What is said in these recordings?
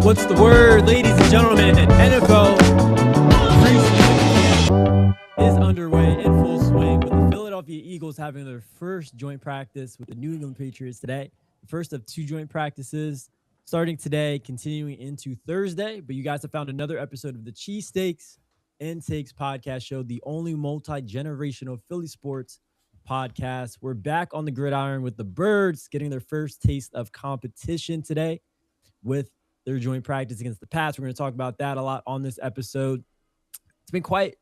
What's the word, ladies and gentlemen? NFL preseason is underway in full swing with the Philadelphia Eagles having their first joint practice with the New England Patriots today. The first of two joint practices starting today, continuing into Thursday. But you guys have found another episode of the Cheesesteaks and Takes podcast show, the only multi-generational Philly sports podcast. We're back on the gridiron with the Birds getting their first taste of competition today with their joint practice against the Pats. We're going to talk about that a lot on this episode. It's been quite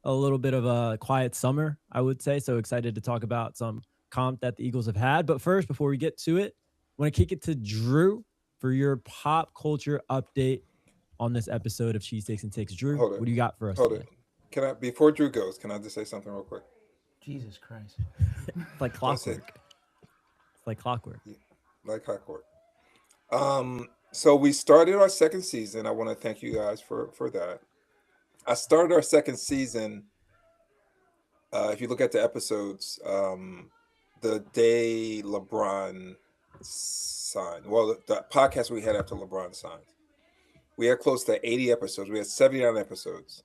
a little bit of a quiet summer, I would say. So excited to talk about some comp that the Eagles have had. But first, before we get to it, I want to kick it to Drew for your pop culture update on this episode of Cheesesteaks and Takes. Drew, what do you got for us today? Can I, before Drew goes, can I just say something real quick? Jesus Christ. It's like clockwork. It's like clockwork. Yeah, like clockwork. So we started our second season. I want to thank you guys for that. I started our second season. If you look at the episodes, the day LeBron signed, well, the podcast we had after LeBron signed, we had close to 80 episodes. We had 79 episodes.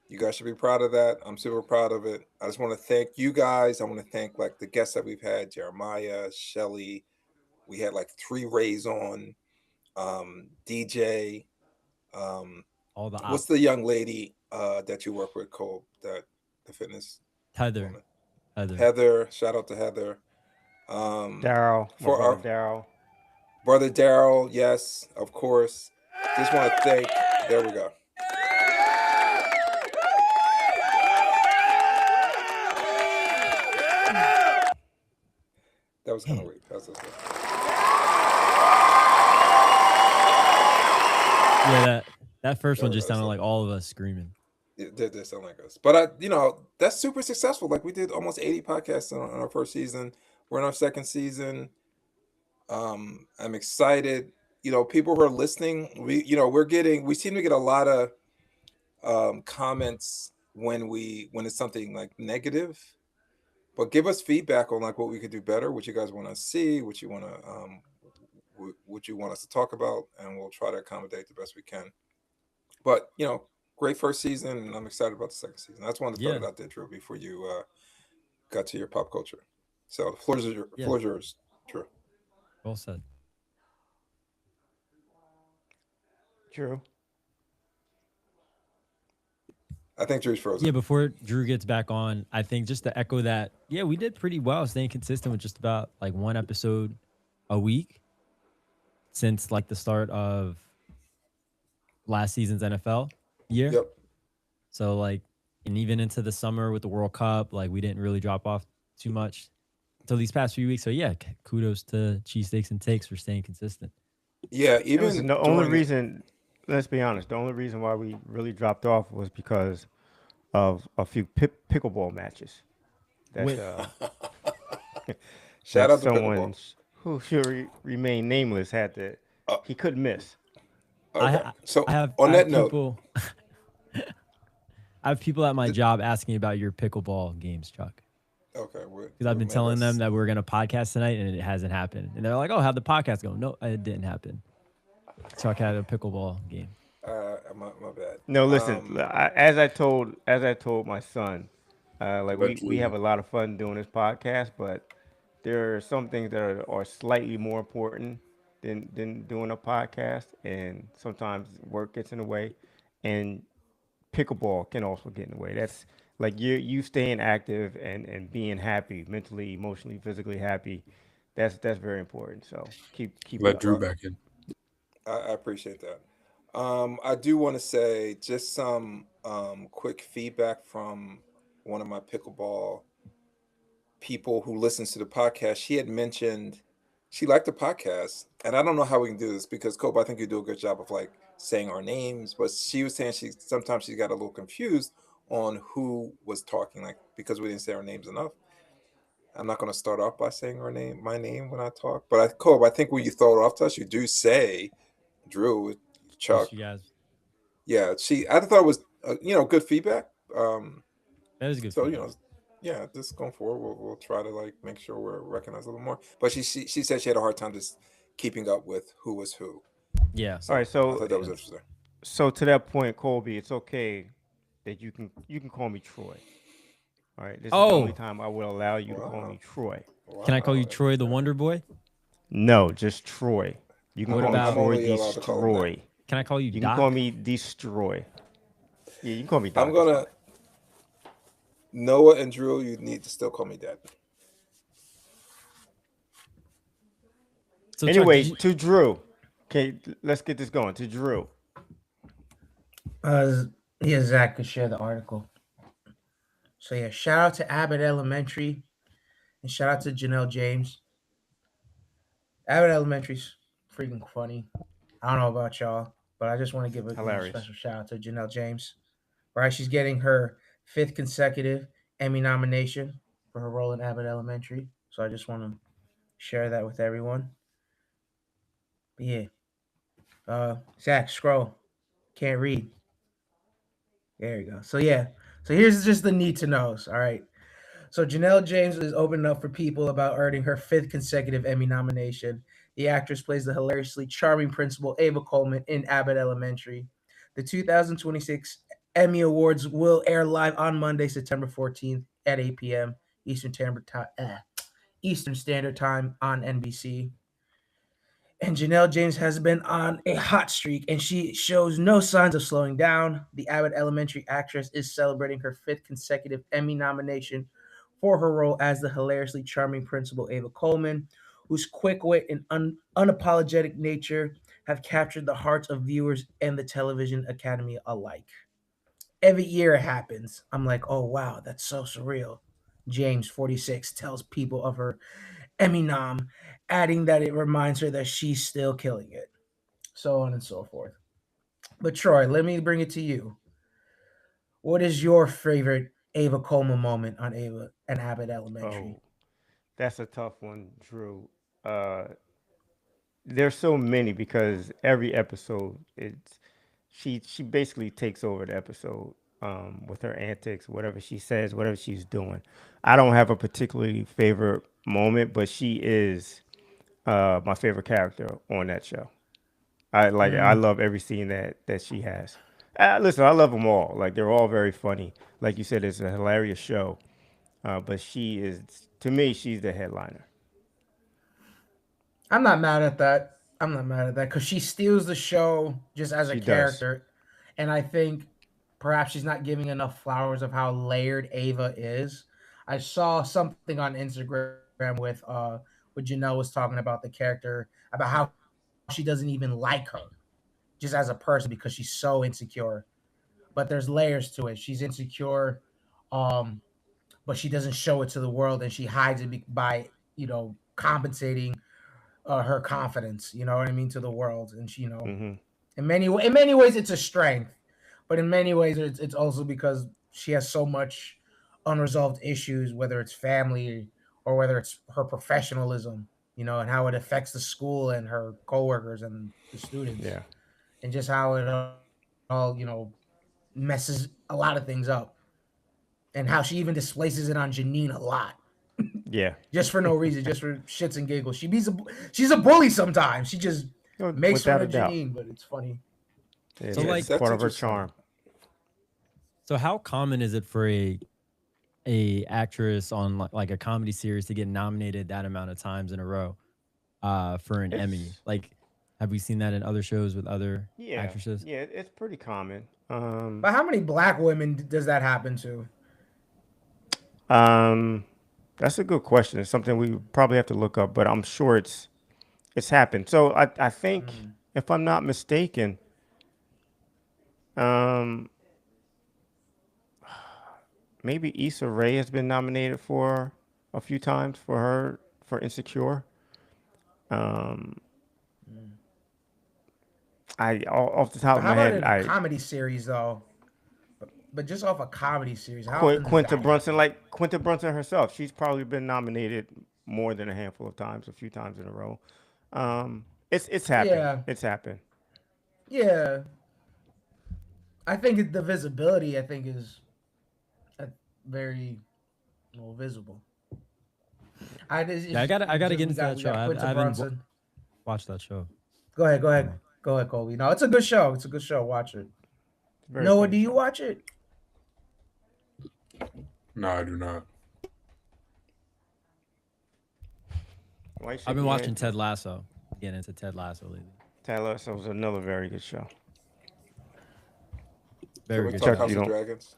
You guys should be proud of that. I'm super proud of it. I just want to thank you guys. I want to thank like the guests that we've had, Jeremiah, Shelly. We had like 3 Rays on. DJ, all the what's the young lady that you work with, Cole, that the fitness Heather. Shout out to Heather. Daryl, for our brother Daryl, yes, of course. Just want to thank, there we go. That was kind of weak. Yeah, that first one just sounded like all of us screaming. It did sound like us. But that's super successful. Like we did almost 80 podcasts on our first season. We're in our second season. I'm excited. People who are listening, we seem to get a lot of comments when it's something like negative. But give us feedback on like what we could do better, what you guys want to see, what you want us to talk about, and we'll try to accommodate the best we can. But great first season, and I'm excited about the second season. That's one of the thoughts I did, Drew, before you got to your pop culture. So the floor is yours, Drew. Well said. Drew. I think Drew's frozen. Yeah, before Drew gets back on, I think just to echo that, we did pretty well staying consistent with just about like one episode a week since like the start of last season's NFL year. Yep. So like, and even into the summer with the World Cup, like we didn't really drop off too much until these past few weeks. So yeah, kudos to Cheesesteaks and Takes for staying consistent. Yeah, even the only reason, let's be honest, the only reason why we really dropped off was because of a few pickleball matches. Shout out to someone who should remain nameless he couldn't miss. Okay. I have I have people at my job asking about your pickleball games, Chuck. Okay. Because I've been telling them that we're going to podcast tonight and it hasn't happened. And they're like, oh, how'd the podcast go? No, it didn't happen. Chuck had a pickleball game. My bad. No, listen. As I told my son, we have a lot of fun doing this podcast, but there are some things that are slightly more important than doing a podcast, and sometimes work gets in the way, and pickleball can also get in the way. That's like you staying active and being happy, mentally, emotionally, physically happy. That's very important. So keep let Drew back in. I appreciate that. I do want to say just some quick feedback from one of my pickleball people who listens to the podcast. She had mentioned she liked the podcast, and I don't know how we can do this because Cope, I think you do a good job of like saying our names, but she was saying sometimes she got a little confused on who was talking, like because we didn't say our names enough. I'm not going to start off by saying my name when I talk, but Cope, I think when you throw it off to us, you do say Drew, Chuck. Yeah, I thought it was good feedback. That is good. So just going forward, we'll try to like make sure we're recognized a little more. But she said she had a hard time just keeping up with who was who. Yeah. All right, I thought that was interesting. so to that point, Colby, it's okay that you can call me Troy. All right, this is the only Oh, time I will allow you to call Wow. me Troy. can I call you Wow. Troy the Wonder Boy? No, just Troy. You can What call me about- I'm Troy only allowed to call him that. Destroy. Can I call you You can Doc? call me Destroy. Yeah, you can call me Doc. I'm it's gonna fine. Noah and Drew. You need to still call me Dad. So Chuck, Anyway, did you- to Drew. Okay, let's get this going. To Drew. Yeah, Zach could share the article. So yeah, shout out to Abbott Elementary and shout out to Janelle James. Abbott Elementary's freaking funny. I don't know about y'all, but I just want to give a Hilarious. special shout out to Janelle James. Right, she's getting her 5th consecutive Emmy nomination for her role in Abbott Elementary. So I just want to share that with everyone. But yeah, Zach, scroll. Can't read. There you go. So yeah, so here's just the need to knows. All right. So Janelle James is opening up for people about earning her 5th consecutive Emmy nomination. The actress plays the hilariously charming principal Ava Coleman in Abbott Elementary. The 2026 Emmy Awards will air live on Monday, September 14th at 8 p.m. Eastern Standard Time on NBC. And Janelle James has been on a hot streak, and she shows no signs of slowing down. The Abbott Elementary actress is celebrating her 5th consecutive Emmy nomination for her role as the hilariously charming principal Ava Coleman, whose quick wit and unapologetic nature have captured the hearts of viewers and the television academy alike. Every year it happens, I'm like, oh wow, that's so surreal. James, 46, tells people of her Emmy nom, adding that it reminds her that she's still killing it. So on and so forth. But Troy, let me bring it to you. What is your favorite Ava Coleman moment on Ava and Abbott Elementary? Oh, that's a tough one, Drew. Uh, there's so many because every episode it's she basically takes over the episode with her antics, whatever she says, whatever she's doing. I don't have a particularly favorite moment, but she is my favorite character on that show. I Mm. love every scene that she has. Listen, I love them all. Like they're all very funny. Like you said, it's a hilarious show. But she is, to me, she's the headliner. I'm not mad at that. I'm not mad at that because she steals the show just as a She does. character. And I think perhaps she's not giving enough flowers of how layered Ava is. I saw something on Instagram with Janelle was talking about the character, about how she doesn't even like her just as a person because she's so insecure. But there's layers to it. She's insecure, um, but she doesn't show it to the world, and she hides it by compensating her confidence. You know what I mean, to the world, and she Hmm. in many ways it's a strength, but in many ways it's also because she has so much unresolved issues, whether it's family or whether it's her professionalism, and how it affects the school and her coworkers and the students, Yeah. and just how it all messes a lot of things up, and how she even displaces it on Janine a lot. Yeah. Just for no reason, just for shits and giggles. She's a bully sometimes. She just makes fun Without a of doubt. Janine, but it's funny. So, like- It's part of her interesting. charm. So how common is it for a actress on like a comedy series to get nominated that amount of times in a row for an Emmy? It's- Like, have we seen that in other shows with other Yeah. actresses? Yeah, it's pretty common. But how many black women does that happen to? That's a good question. It's something we probably have to look up, but I'm sure it's happened. So I think, if I'm not mistaken, um, maybe Issa Rae has been nominated for a few times for Insecure. Um, off the top But of how my about head, in a comedy series though? But just off a comedy series, how often does Quinta that Brunson, happen? like Quinta Brunson herself, she's probably been nominated more than a handful of times, a few times in a row. It's happened. Yeah, It's happened. yeah. I think the visibility, is very visible. Yeah, I gotta get we into that show. got I Quinta haven't Brunson. watched that show. Go ahead. Go ahead, Colby. No, it's a good show. It's a good show. Watch it. Very Noah, funny do you show. watch it? No, I do not. Why you I've shaking been your watching head? Ted Lasso. Getting into Ted Lasso lately. Ted Lasso was another very good show. Can Very we good talk Chuck, show. House you of don't- Dragons?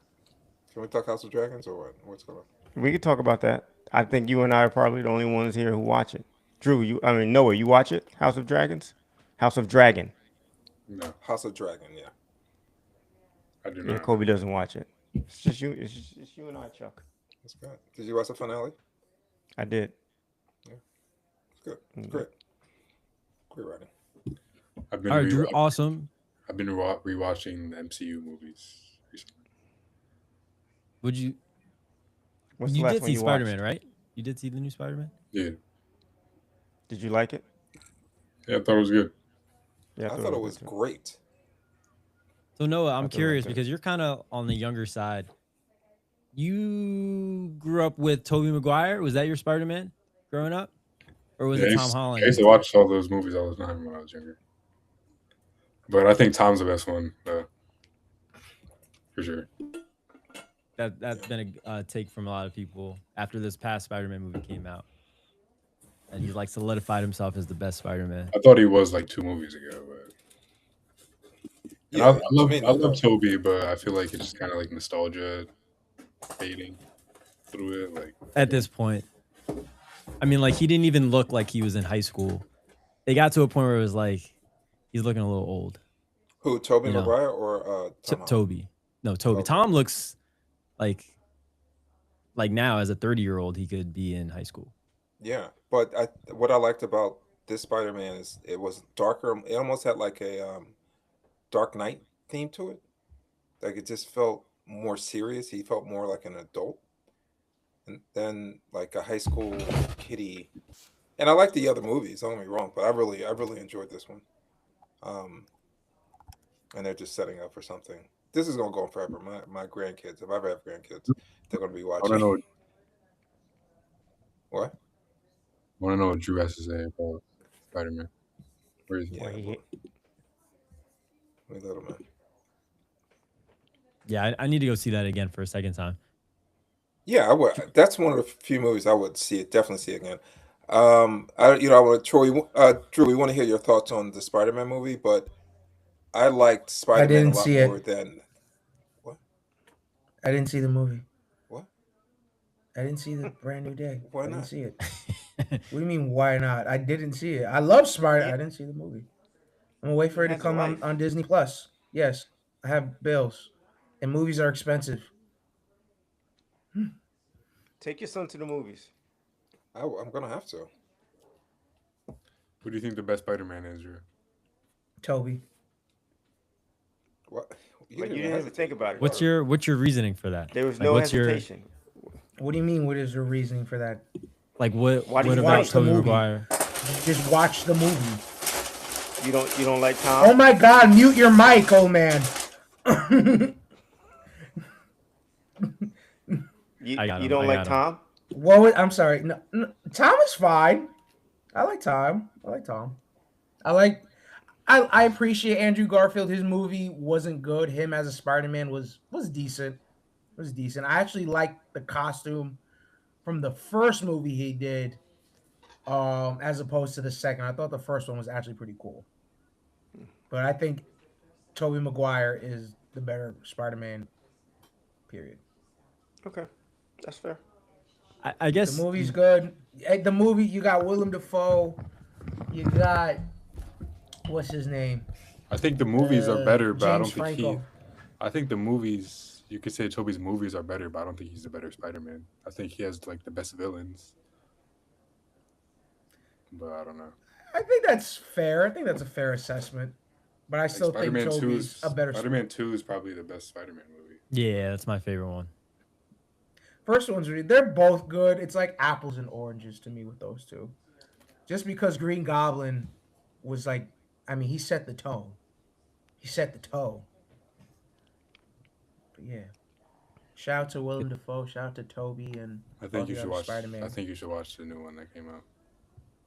Can we talk House of Dragons or what? What's going on? We could talk about that. I think you and I are probably the only ones here who watch it. Drew, Noah, you watch it? House of Dragons? House of Dragon. No, House of Dragon, yeah. I do Yeah, not. Kobe doesn't watch it. It's just you. It's you and I, Chuck. That's good. Did you watch the finale? I did. It's good. It's Mm. great. Great writing. I've been All right, Drew. rewatching, Awesome. I've been rewatching the MCU movies recently. Would you? What's the You last did one see you Spider watched? Man, right? You did see the new Spider Man. Yeah, Did you like it? yeah, I thought it was good. Yeah, I thought it was good, too. great. So Noah, I'm thought they were curious good. because you're kind of on the younger side. You grew up with Tobey Maguire. Was that your Spider Man growing up, or was Yeah, it I Tom used, Holland? I used to watch all those movies all the time when I was younger. But I think Tom's the best one, for sure. That's been a take from a lot of people after this past Spider Man movie came out, and he's like solidified himself as the best Spider Man. I thought he was like 2 movies ago, but and I love mean, I love Toby, but I feel like it's just kind of like nostalgia fading through it. Like, At this point, I mean, like he didn't even look like he was in high school. It got to a point where it was like he's looking a little old. who, Tobey You know. Maguire or Tom Holland? Toby, no Toby. Okay. Tom looks like now as a 30-year-old he could be in high school. Yeah, but what I liked about this Spider-Man is it was darker. It almost had like a Dark Knight theme to it. Like it just felt more serious. He felt more like an adult, and then like a high school kiddie. And I like the other movies. Don't get me wrong, but I really enjoyed this one. And they're just setting up for something. This is gonna go on forever. My grandkids, if I ever have grandkids, they're gonna be I watching. want to know What? what Drew has to say about Spider-Man. Where is he? Yeah, Well, he- we little man. Yeah, I need to go see that again for a second time. Yeah, I would. That's one of the few movies I would see it. Definitely see again. I want Drew. We want to hear your thoughts on the Spider-Man movie, but I liked Spider-Man a didn't lot see it. more than I didn't see the movie. what? I didn't see the Brand New Day. Why I didn't not? see it. What do you mean, why not? I didn't see it. I love Spider. I didn't see the movie. I'm gonna wait for it to has a come life. on Disney Plus. Yes, I have bills, and movies are expensive. Take your son to the movies. I'm gonna have to. Who do you think the best Spider-Man is, Drew? Toby. What? Like you didn't even think about it. What's your reasoning for that? There was Like, no what's your hesitation. What do you mean? What is your reasoning for that? like what Why do what you about watch the Tobey movie? Maguire? Just watch the movie. You don't like Tom? Oh my God! Mute your mic, old man. You, I got you him, don't I like got him. Tom? I'm sorry. No, Tom is fine. I like Tom. I appreciate Andrew Garfield. His movie wasn't good. Him as a Spider-Man was decent. I actually liked the costume from the first movie he did, as opposed to the second. I thought the first one was actually pretty cool. But I think Tobey Maguire is the better Spider-Man. Period. Okay, that's fair. I guess The movie's good. The movie, you got Willem Dafoe. You got what's his name? I think the movies are better, but I don't James think Franco. I think the movies. You could say Toby's movies are better, but I don't think he's the better Spider-Man. I think he has like the best villains. But I don't know. I think that's fair. I think that's a fair assessment. But I Like, still think Spider-Man 2 Toby's is a better. Spider-Man 2 is probably the best Spider-Man movie. yeah, that's my favorite one. First one's really, they're both good. It's like apples and oranges to me with those two. Just because Green Goblin was like, I mean, he set the tone. But yeah. Shout out to Willem Dafoe. Shout out to Toby and I all think the you should other watch. Spider-Man. I think you should watch the new one that came out.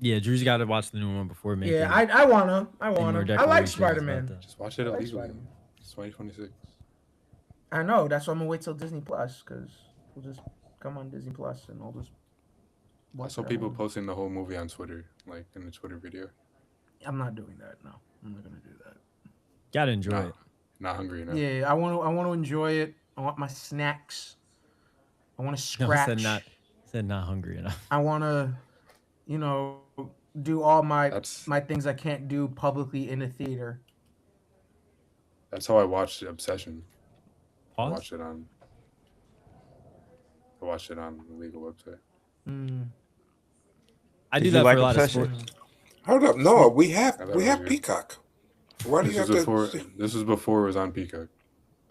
Yeah, Drew's got to watch the new one before making. Yeah, I wanna. any more I like declarations Spider-Man. about that. Just watch it I like illegally. Spider-Man. It's 2026. I know. That's why I'm gonna wait till Disney Plus because we'll just come on Disney Plus and I'll just I watch saw it at people home. posting the whole movie on Twitter, like in the Twitter video. I'm not doing that. No, I'm not gonna do that. Got to enjoy Nah, it. not hungry enough. Yeah, I want to enjoy it. I want my snacks. I want to No, scratch. said not hungry enough. I want to, do all my That's things I can't do publicly in a theater. that's how I watched Obsession. I Pause. watched it on the legal website. Mm. I Did do you that like for a lot of Obsession? sports. Hold up. No, we I have thought it was good. Peacock. Why do you have to? This was before it was on Peacock.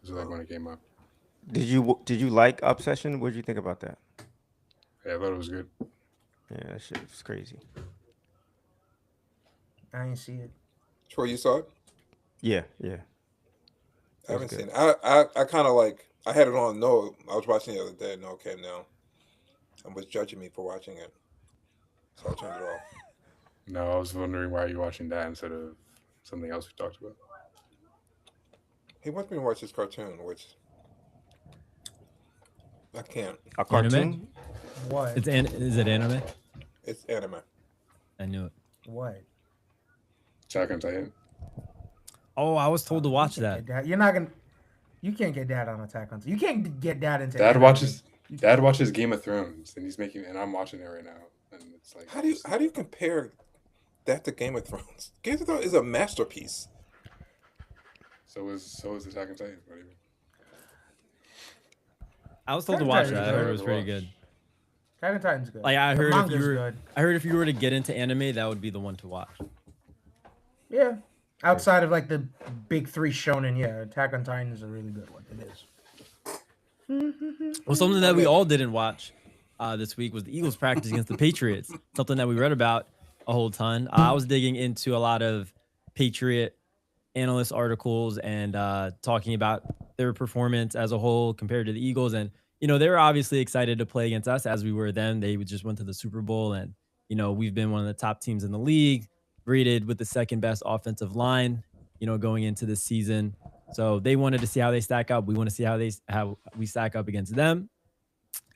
This was like when it came out. Did you like Obsession? What did you think about that? Yeah, I thought it was good. Yeah, that shit was crazy. I didn't see it. Troy, you saw it? Yeah. I haven't good. seen it. I kind of like. I had it on. No, I was watching it the other day. No, came down and was judging me for watching it, so I turned it off. No, I was wondering why you're watching that instead of something else we talked about. He wants me to watch this cartoon, which I can't. A cartoon? Anime? What? Is it anime? It's anime. I knew it. What? Attack on Titan. Oh, I was told to watch that. You're not gonna. You can't get dad on Attack on Titan. You can't get dad into. Dad anime. watches Game of Thrones, and and I'm watching it right now, and it's like How do you compare that to Game of Thrones? Game of Thrones is a masterpiece. So is Attack on Titan. What do you mean? I was told to Attack on watch Titan's that. I good. heard it was pretty good. Attack on Titan's good. Like I The heard if manga's you were, good. I heard if you were to get into anime, that would be the one to watch. Yeah. Outside of like the big three shonen, yeah, Attack on Titan is a really good one. It is. Well, something that we all didn't watch this week was the Eagles practice against the Patriots. Something that we read about a whole ton. I was digging into a lot of Patriot analyst articles and talking about their performance as a whole compared to the Eagles. And, they were obviously excited to play against us as we were then. They just went to the Super Bowl and, we've been one of the top teams in the league, rated with the second best offensive line, going into this season. So they wanted to see how they stack up. We want to see how we stack up against them.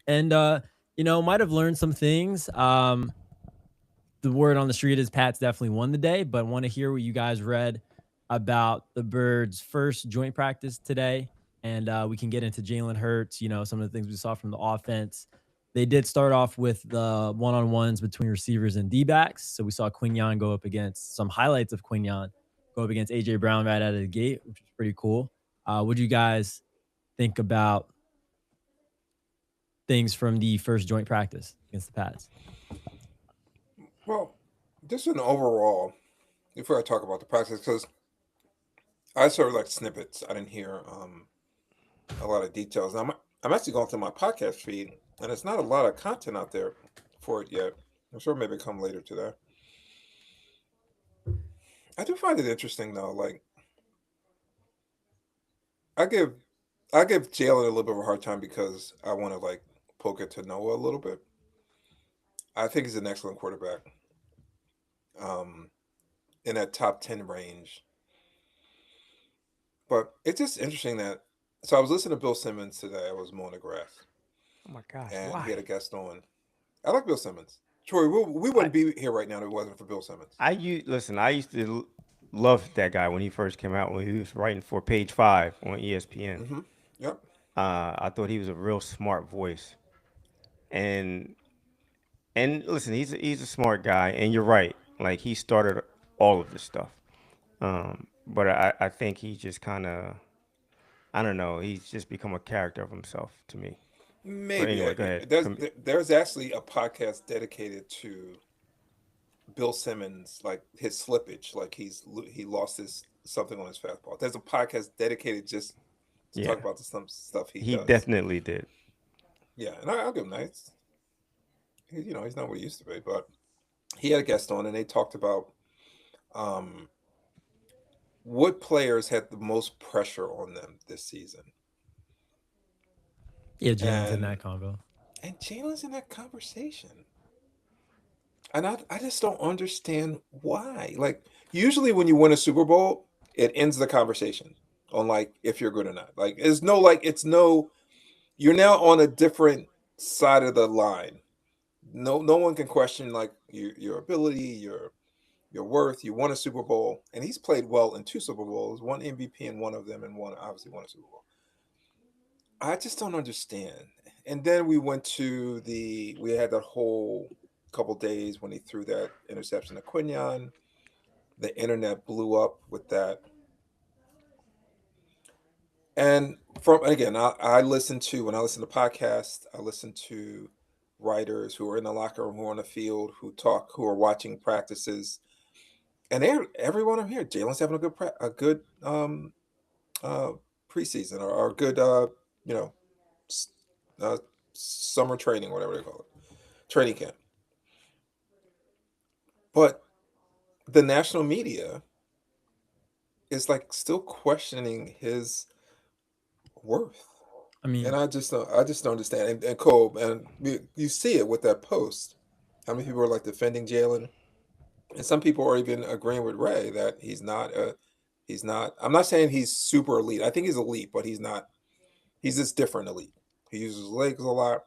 And, might have learned some things. The word on the street is Pats definitely won the day, but want to hear what you guys read about the Birds' first joint practice today. And we can get into Jalen Hurts, some of the things we saw from the offense. They did start off with the one-on-ones between receivers and D-backs. So we saw Quignon go up against some highlights of Quignon go up against A.J. Brown right out of the gate, which was pretty cool. What do you guys think about things from the first joint practice against the Pats? Well, just an overall, before I talk about the practice, because I sort of like snippets. I didn't hear a lot of details. Now, I'm actually going through my podcast feed, and it's not a lot of content out there for it yet. I'm sure maybe come later today. I do find it interesting though. Like, I give Jalen a little bit of a hard time because I want to like poke it to Noah a little bit. I think he's an excellent quarterback. In that top 10 range. But it's just interesting that. So I was listening to Bill Simmons today. I was mowing the grass. Oh my gosh, And why? he had a guest on. I like Bill Simmons. Troy, we wouldn't be here right now if it wasn't for Bill Simmons. I used to love that guy when he first came out, when he was writing for Page 5 on ESPN. Mm-hmm. Yep. I thought he was a real smart voice. And listen, he's a smart guy, and you're right. Like, he started all of this stuff. But I think he just kind of, I don't know, he's just become a character of himself to me. Maybe. Anyway, go ahead. There's actually a podcast dedicated to Bill Simmons, like his slippage, like he lost something on his fastball. There's a podcast dedicated just to talk about some stuff he does. Definitely did. Yeah, and I'll give him that. He's not what he used to be, but he had a guest on, and they talked about what players had the most pressure on them this season. Yeah, Jalen's in that convo. And Jalen's in that conversation. And I just don't understand why. Like, usually when you win a Super Bowl, it ends the conversation on like if you're good or not. Like, it's no, you're now on a different side of the line. No one can question like your ability, your worth. You won a Super Bowl, and he's played well in two Super Bowls, one MVP in one of them, and one obviously won a Super Bowl. I just don't understand. And then we had that whole couple days when he threw that interception to Quinion. The internet blew up with that. And from again, I listen to when I listen to podcasts, I listen to writers who are in the locker room, who are on the field, who are watching practices, and everyone I'm here. Jalen's having a good uh, preseason or a good you know s- uh, summer training, whatever they call it, training camp. But the national media is like still questioning his worth. I mean, And I just don't understand. And Cole, and you see it with that post. How many people are like defending Jalen, and some people are even agreeing with Ray that he's not. I'm not saying he's super elite. I think he's elite, but he's not. He's just different elite. He uses his legs a lot.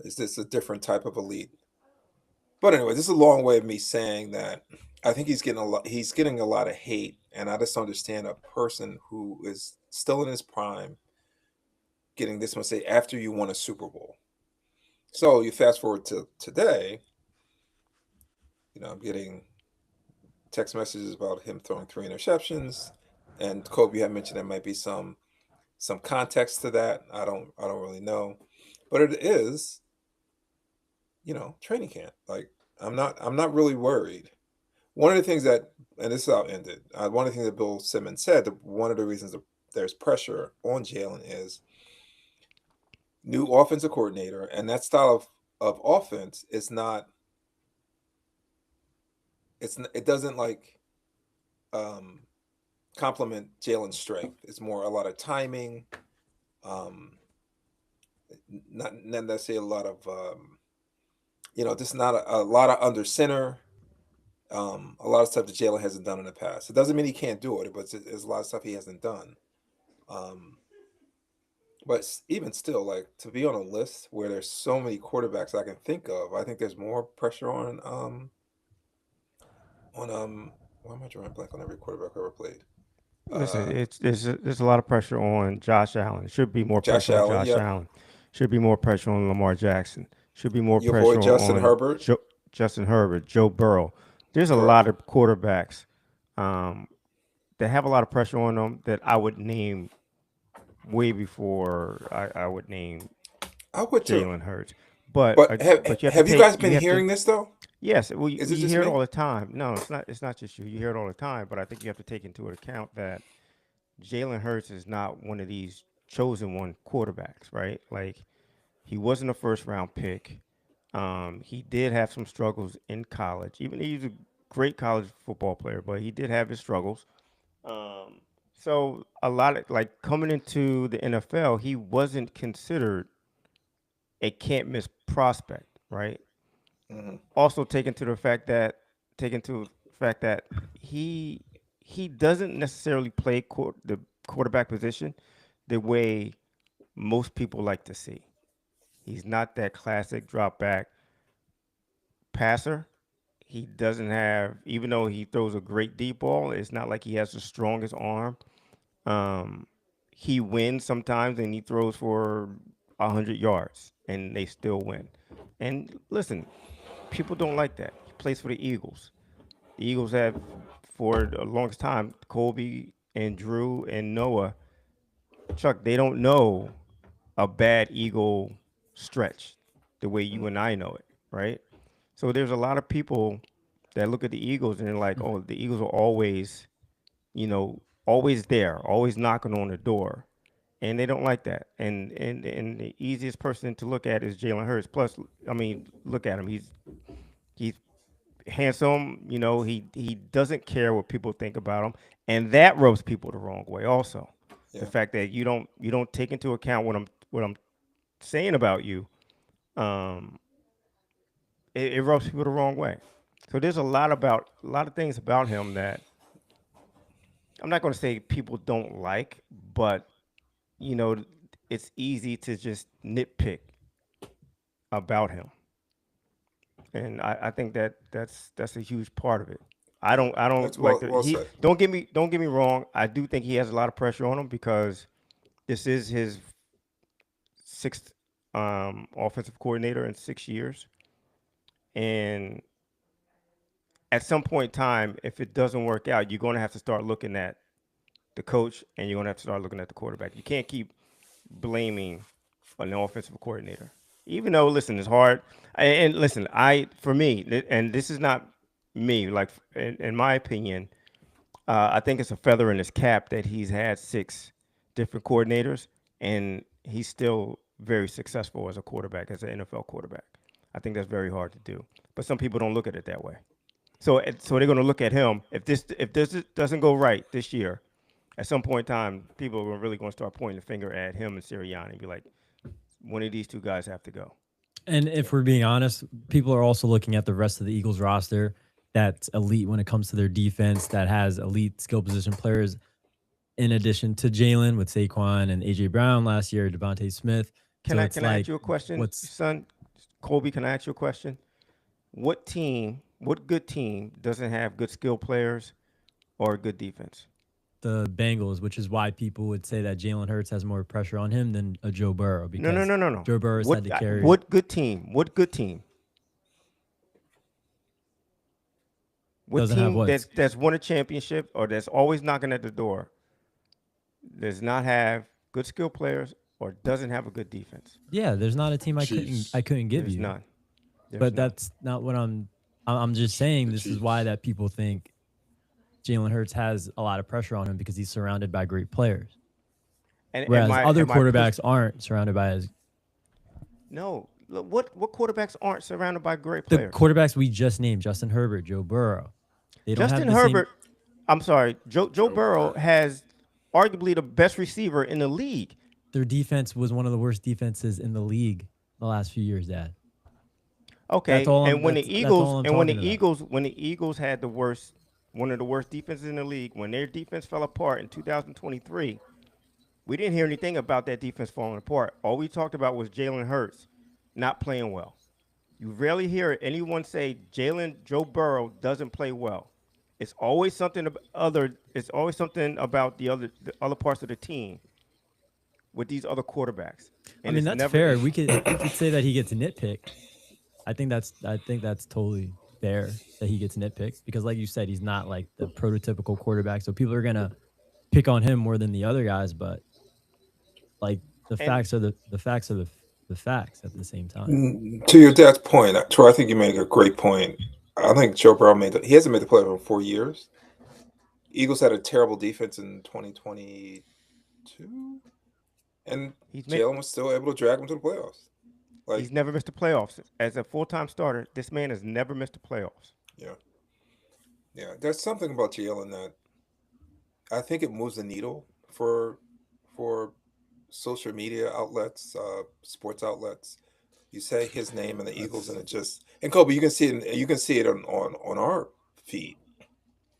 It's just a different type of elite. But anyway, this is a long way of me saying that I think he's getting a lot. He's getting a lot of hate, and I just don't understand a person who is still in his prime getting this much say after you won a Super Bowl. So you fast forward to today, I'm getting text messages about him throwing three interceptions, and Kobe had mentioned there might be some context to that. I don't really know, but it is training camp. Like I'm not really worried. One of the things that, and this is how it ended. One of the things that Bill Simmons said that one of the reasons that there's pressure on Jalen is new offensive coordinator, and that style of offense is not. It doesn't like um, complement Jalen's strength. It's more a lot of timing, um, not necessarily a lot of just not a lot of under center. A lot of stuff that Jalen hasn't done in the past. It doesn't mean he can't do it, but there's a lot of stuff he hasn't done. Um, but even still, like to be on a list where there's so many quarterbacks I can think of, I think there's more pressure on why am I drawing a blank on every quarterback I ever played? Listen, Uh, there's a lot of pressure on Josh Allen. Should be more Josh pressure on Allen, Josh yep. Allen. Should be more pressure on Lamar Jackson. Should be more You avoid pressure Justin on Herbert, Justin Herbert, Joe Burrow. There's a lot correct? of quarterbacks um, that have a lot of pressure on them that I would name way before I would name I would too. Jalen Hurts. But But have but you have to have you guys take been you have to hearing this though? yes, well Is it you just hear it me? all the time. No, it's not just you. You hear it all the time, but I think you have to take into account that Jalen Hurts is not one of these chosen one quarterbacks, right? Like he wasn't a first round pick. He did have some struggles in college. Even he's a great college football player, but he did have his struggles. Um, so a lot of like coming into the NFL, he wasn't considered a can't miss prospect, right? Hmm. Also taken to the fact that he he doesn't necessarily play the quarterback position the way most people like to see. He's not that classic drop back passer. He doesn't have, even though he throws a great deep ball, it's not like he has the strongest arm. Um, he wins sometimes and he throws for 100 yards and they still win. And listen, people don't like that. He plays for the Eagles. The Eagles have, for the longest time, Colby and Drew and Noah, Chuck, they don't know a bad Eagle stretch the way you and I know it, right? So there's a lot of people that look at the Eagles and they're like, oh, the Eagles are always, always there, always knocking on the door. And they don't like that. And the easiest person to look at is Jalen Hurts. Plus, I mean, look at him. He's handsome. He doesn't care what people think about him, and that rubs people the wrong way. Also, the Yeah. fact that you don't take into account what I'm saying about you, um, it rubs people the wrong way. So there's a lot of things about him that I'm not going to say people don't like, but you know, it's easy to just nitpick about him, and I think that's a huge part of it. I That's don't like well the well he said. don't get me wrong. I do think he has a lot of pressure on him because this is his sixth offensive coordinator in 6 years, and at some point in time, if it doesn't work out, you're going to have to start looking at the coach and you're going to have to start looking at the quarterback. You can't keep blaming an offensive coordinator. Even though, listen, it's hard. And listen, for me, and this is not me, like in my opinion, I think it's a feather in his cap that he's had 6 different coordinators and he's still very successful as a quarterback, as an NFL quarterback. I think that's very hard to do. But some people don't look at it that way. So they're going to look at him. If this doesn't go right this year, at some point in time, people are really going to start pointing the finger at him and Sirianni and be like, one of these two guys have to go. And if we're being honest, people are also looking at the rest of the Eagles roster that's elite when it comes to their defense, that has elite skill position players in addition to Jalen with Saquon and AJ Brown last year, Devontae Smith. Can So I it's can I like, ask you a question, what's son? Colby, can I ask you a question? What good team doesn't have good skill players or a good defense? the Bengals, which is why people would say that Jalen Hurts has more pressure on him than a Joe Burrow No, no, because no, no, no. Joe Burrow's had What to carry. what good team? What good team? What Doesn't have team what? that's won a championship or that's always knocking at the door does not have good skill players or doesn't have a good defense? Yeah, there's not a team Chiefs. I couldn't give There's you. none. There's But none. that's not what I'm just saying The this is why Chiefs. that people think Jalen Hurts has a lot of pressure on him because he's surrounded by great players. And Whereas other am I push? quarterbacks aren't surrounded by as No. Look, what quarterbacks aren't surrounded by great the players? quarterbacks we just named, Justin Herbert, Joe Burrow. They don't have Justin the same. Herbert. I'm sorry. Joe Joe Burrow Burrow. has arguably the best receiver in the league. Their defense was one of the worst defenses in the league the last few years, Dad. That's Okay, all I'm and when that's all I'm talking about. When the Eagles had one of the worst defenses in the league, when their defense fell apart in 2023, we didn't hear anything about that defense falling apart. All we talked about was Jalen Hurts not playing well. You rarely hear anyone say Joe Burrow doesn't play well. It's always something other. It's always something about the other parts of the team with these other quarterbacks. I And mean, it's that's never. fair. We could say that he gets nitpicked. I think that's totally fair that he gets nitpicked because, like you said, he's not like the prototypical quarterback. So people are gonna pick on him more than the other guys. But like the And facts are the facts are the facts at the same time. To your dad's point, Troy, I think you make a great point. I think Joe Burrow he hasn't made the playoffs in 4 years. Eagles had a terrible defense in 2022, and he's made Jalen was still able to drag them to the playoffs. Like, He's never missed the playoffs. As a full-time starter, this man has never missed the playoffs. yeah, yeah. There's something about Jalen that I think it moves the needle for social media outlets, sports outlets. You say his name and the Eagles, and it just and Kobe, you can see it on our feed.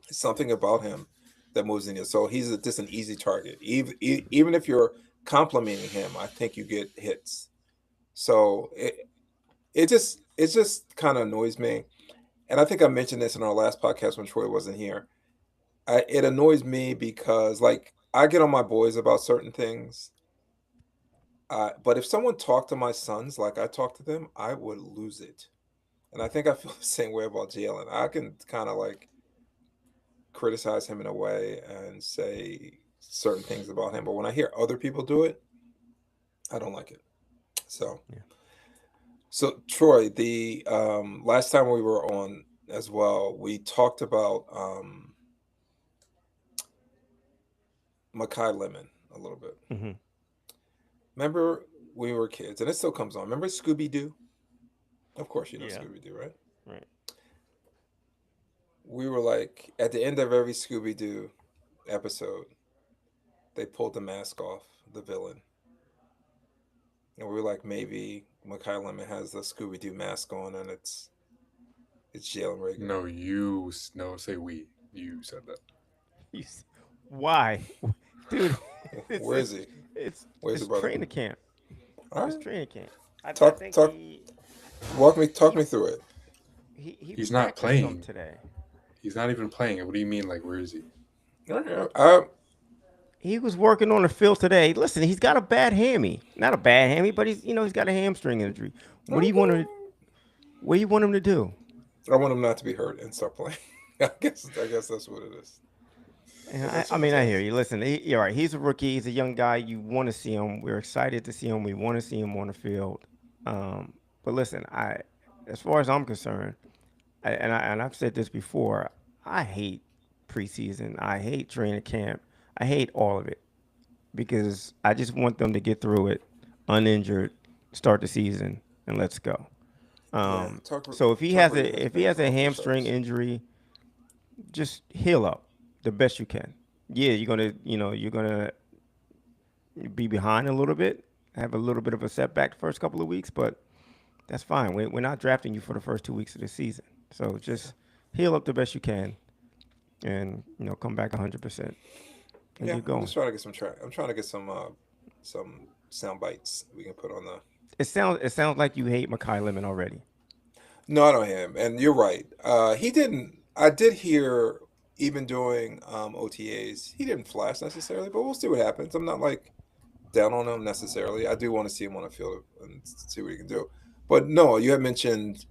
It's something about him that moves in you. So he's just an easy target. Even if you're complimenting him, I think you get hits. So it just kind of annoys me. And I think I mentioned this in our last podcast when Troy wasn't here. It annoys me because like I get on my boys about certain things. But if someone talked to my sons like I talk to them, I would lose it. And I think I feel the same way about Jalen. I can kind of like criticize him in a way and say certain things about him, but when I hear other people do it, I don't like it. So, Yeah. so Troy, the last time we were on as well, we talked about Makai Lemon a little bit. Hmm. Remember when we were kids, and it still comes on. Remember Scooby Doo? Of course, you know Yeah. Scooby Doo, right? Right. We were like at the end of every Scooby Doo episode, they pulled the mask off the villain, and we were like, maybe Makai Lemon has the Scooby Doo mask on, and it's It's Jalen Rager. No, say we. You said that. Why, dude? Where is he? It's Where's the it's brother? training camp. All It's right, training camp. I talk think talk. Talk me through it. he He's not practiced some playing. today. He's not even playing. What do you mean? Like, where is he? He was working on the field today. Listen, he's got a bad hammy. Not a bad hammy, but he's got a hamstring injury. What do you want him to do? I want him not to be hurt and start playing. I guess that's what it is. I mean, I hear you. Listen, you're right. He's a rookie. He's a young guy. You want to see him. We're excited to see him. We want to see him on the field. But listen, as far as I'm concerned, and I've said this before, I hate preseason. I hate training camp. I hate all of it because I just want them to get through it uninjured, start the season, and let's go. So if he has a hamstring injury, just heal up the best you can. Yeah, you're gonna be behind a little bit, have a little bit of a setback the first couple of weeks, but that's fine. We're not drafting you for the first 2 weeks of the season, so just heal up the best you can, and come back 100%. Yeah, I'm just trying to get some I'm trying to get some sound bites we can put on the. It sounds like you hate Mekhi Lemon already. No, I don't hate him, and you're right. He didn't. I did hear even doing OTAs, he didn't flash necessarily, but we'll see what happens. I'm not like down on him necessarily. I do want to see him on the field and see what he can do. But no, you had mentioned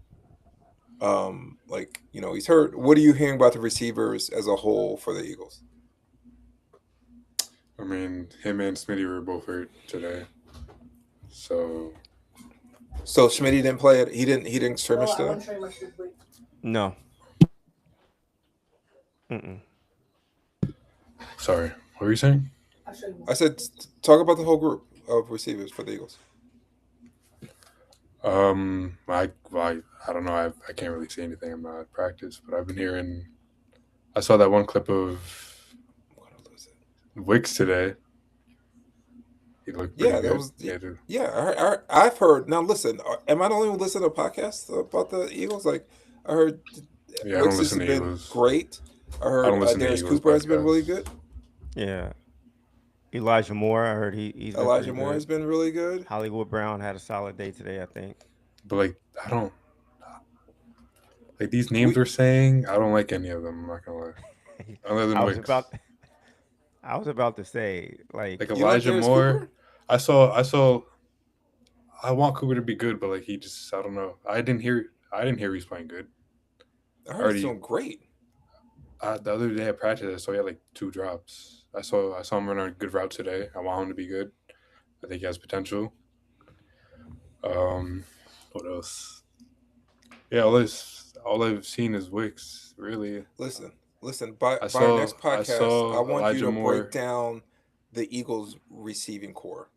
he's hurt. What are you hearing about the receivers as a whole for the Eagles? I mean, him and Smitty were both hurt today. So Smitty didn't play it. He didn't scrimmage today. No. Sorry, what were you saying? I said talk about the whole group of receivers for the Eagles. I don't know. I can't really see anything. I'm not at practice, but I've been hearing. I saw that one clip of Wicks today. He looked pretty good. I've heard. Now listen, am I the only one listening to podcasts about the Eagles? Like I heard. Yeah, I don't listen to been Eagles. Great. I heard Darius Cooper has been really good. Yeah. Elijah Moore, I heard he's been Elijah Moore has been really good. Hollywood Brown had a solid day today, I think. But I don't like these names we're saying. I don't like any of them. I'm not gonna lie. Other than Wicks. I was about to say like Elijah Moore. Cooper? I want Cooper to be good, but he just I don't know. I didn't hear he's playing good. I heard he's doing great. The other day at practice, I saw he had 2 drops. I saw him run a good route today. I want him to be good. I think he has potential. What else? Yeah, all I've seen is Wicks. Really. Listen. By our next podcast, I want Elijah you to Moore. break down the Eagles receiving core.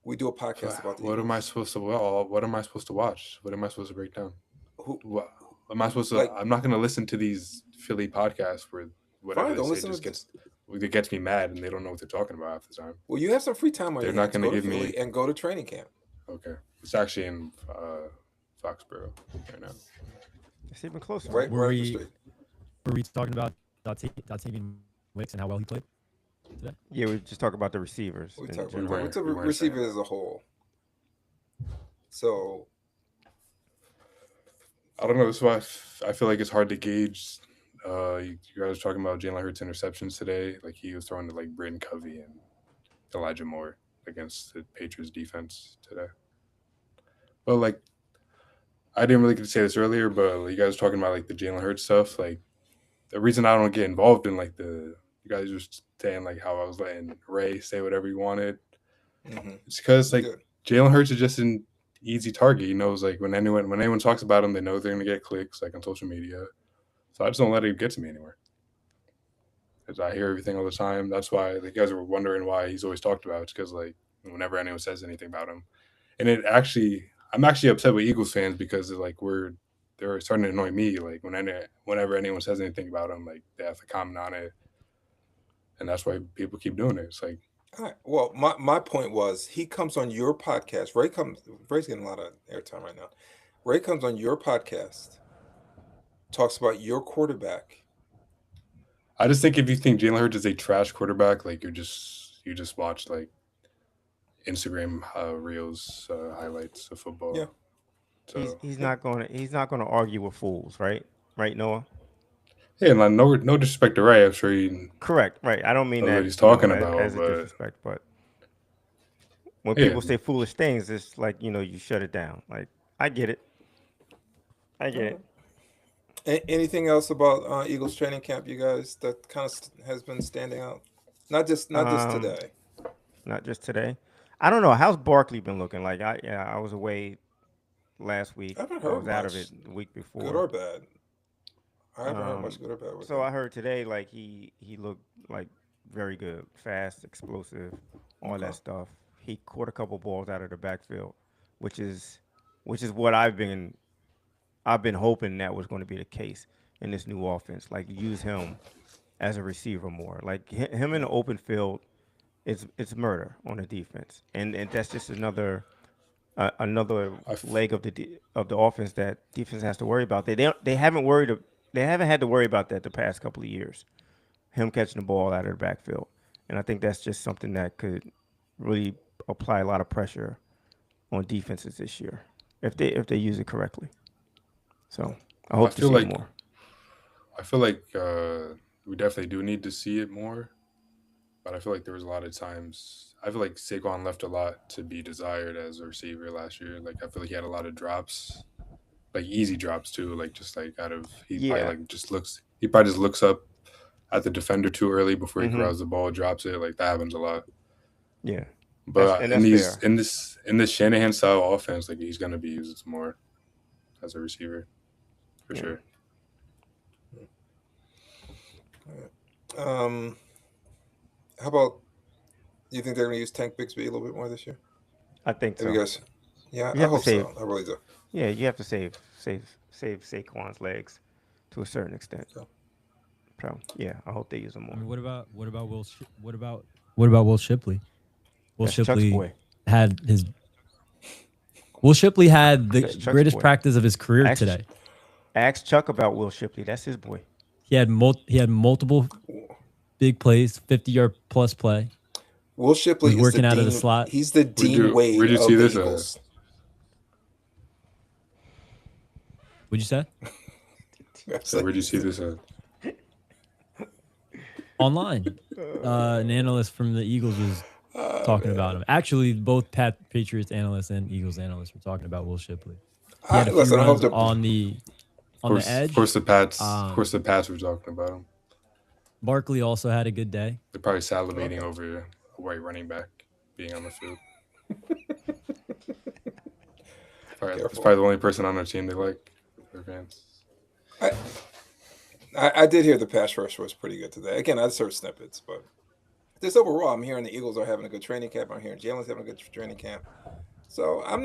We do a podcast about the What Eagles. am I supposed to? What am I supposed to watch? What am I supposed to break down? What am I supposed to? I'm not going to listen to these Philly podcasts where whatever they say it gets me mad and they don't know what they're talking about half the time. Well, you have some free time on your hands. They're not going to give me and go to training camp. Okay, it's actually in Foxborough right now. It's even closer. Right Were the street. we talking about Dotavian Wicks and how well he played today? Yeah, we just talk about the receivers. We talk about the receivers as a whole. So I don't know. This is why I feel like it's hard to gauge. You guys were talking about Jalen Hurts interceptions today. He was throwing to Braden Covey and Elijah Moore against the Patriots defense today. But I didn't really get to say this earlier, but you guys were talking about the Jalen Hurts stuff. The reason I don't get involved in you guys were saying how I was letting Ray say whatever he wanted. Mm-hmm. It's because Jalen Hurts is just an easy target. He knows when anyone talks about him, they know they're gonna get clicks on social media. So I just don't let it get to me anywhere. Because I hear everything all the time. That's why you guys were wondering why he's always talked about. It's because whenever anyone says anything about him, and I'm actually upset with Eagles fans because they're starting to annoy me. Whenever anyone says anything about him, they have to comment on it, and that's why people keep doing it. It's all right. Well, my point was he comes on your podcast. Ray's getting a lot of airtime right now. Ray comes on your podcast talks about your quarterback. I just think if you think Jalen Hurts is a trash quarterback, like you just watched like Instagram reels highlights of football. Yeah. So He's not gonna argue with fools, right? Right, Noah? yeah, like no disrespect to Ray. I'm sure he Correct. Right. I don't mean knows that what he's talking as, about, as a but disrespect, but when yeah, people say foolish things, it's like you shut it down. Like I get it. I get it. Anything else about Eagles training camp, you guys, that kind of has been standing out? Not just Um, today. not just today. I don't know. How's Barkley been looking? Like I was away last week. I haven't I heard was out of it much, the week good before. or bad. I haven't heard much Um, good or bad with so him. I heard today like he looked like very good, fast, explosive, all Okay. that stuff. He caught a couple balls out of the backfield, which is what I've been hoping that was going to be the case in this new offense. Like use him as a receiver more. Like him in the open field, it's murder on the defense, and that's just another I f- leg of the offense that defense has to worry about. They haven't had to worry about that the past couple of years. Him catching the ball out of the backfield, and I think that's just something that could really apply a lot of pressure on defenses this year if they use it correctly. So I I hope to feel see it like more. I feel like we definitely do need to see it more, but I feel like there was a lot of times. I feel like Saquon left a lot to be desired as a receiver last year. Like I feel like he had a lot of drops, like easy drops too. Like just like out of Yeah. he probably just looks up at the defender too early before he Mm-hmm. grabs the ball, drops it. Like that happens a lot. Yeah. But That's fair. in this Shanahan style offense, like he's gonna be used more as a receiver for Yeah. sure. Um, how about you think they're going to use Tank Bixby a little bit more this year? I think Have you so. guys? Yeah, You I have to hope save. so. I really do. Yeah, you have to save Saquon's legs to a certain extent. So, So yeah, I hope they use him I more. mean, what about what about Will Shipley? Will That's Chuck's Shipley boy. had his Will Shipley had the That's Chuck's greatest boy. practice of his career Ask, today. ask Chuck about Will Shipley. That's his boy. He had multiple big plays, 50-yard plus play. Will Shipley He's is working the out of the Dean. slot. He's the Dean Wade where'd you of see the this at? Eagles. What'd you say? So where'd you see this at? Online. An analyst from the Eagles was talking about him. Actually, both Patriots analysts and Eagles analysts were talking about Will Shipley. He had a few Listen, I hope runs on the edge. Of course the Pats. Um, Of course the Pats were talking about him. Barkley also had a good day. They're probably salivating over a white running back being on the field. It's probably the only person on their team they like. Their fans. I did hear the pass rush was pretty good today. Again, I just heard snippets, but just overall, I'm hearing the Eagles are having a good training camp. I'm hearing Jalen's having a good training camp. So I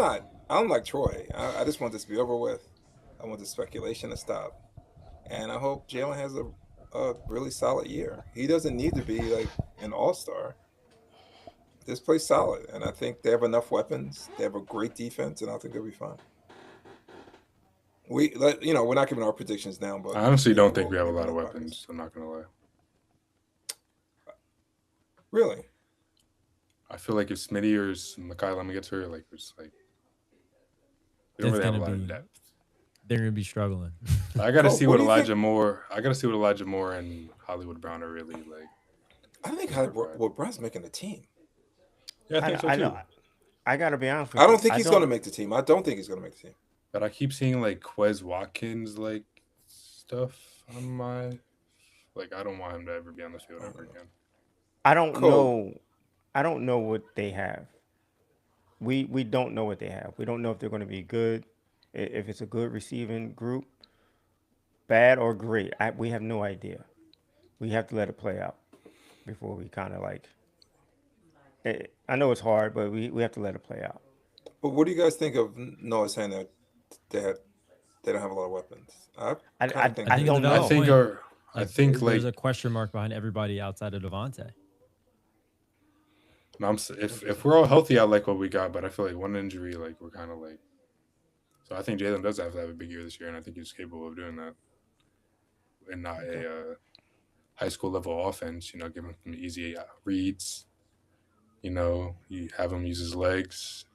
don't like Troy. I just want this to be over with. I want the speculation to stop. And I hope Jalen has a really solid year. He doesn't need to be like an all-star. Just play solid. And I think they have enough weapons. They have a great defense, and I think they'll be fine. We're not giving our predictions now, but I honestly don't think we have a we'll lot of give our weapons. I'm not gonna lie. Really? I feel like if Smitty or Mekhi Lemon gets hurt, like it's like we don't It's really have a gonna lot of be- depth. They're going to be struggling. I gotta Cool. see What what do you think? Elijah Moore. I gotta see what Elijah Moore and Hollywood Brown are really like. I think Brown's making the team. Yeah, I think so I too. know. I gotta be honest with I you. don't think he's going to make the team. I don't think he's going to make the team. But I keep seeing like Quez Watkins like stuff on my. Like I don't want him to ever be on the field ever again. I don't Cool. know. I don't know what they have. We don't know what they have. We don't know if they're going to be good, if it's a good receiving group, bad or great. We have no idea. We have to let it play out before we kind of like. I know it's hard, but we have to let it play out. But what do you guys think of Noah saying that they don't have a lot of weapons? I think I think don't it's a I valid know. think point. our. I think like there's a question mark behind everybody outside of Devontae. if we're all healthy, I like what we got, but I feel like one injury, like we're kind of like. So I think Jalen does have to have a big year this year, and I think he's capable of doing that. and not Okay. a high school level offense. You know, give him some easy reads. You know, you have him use his legs.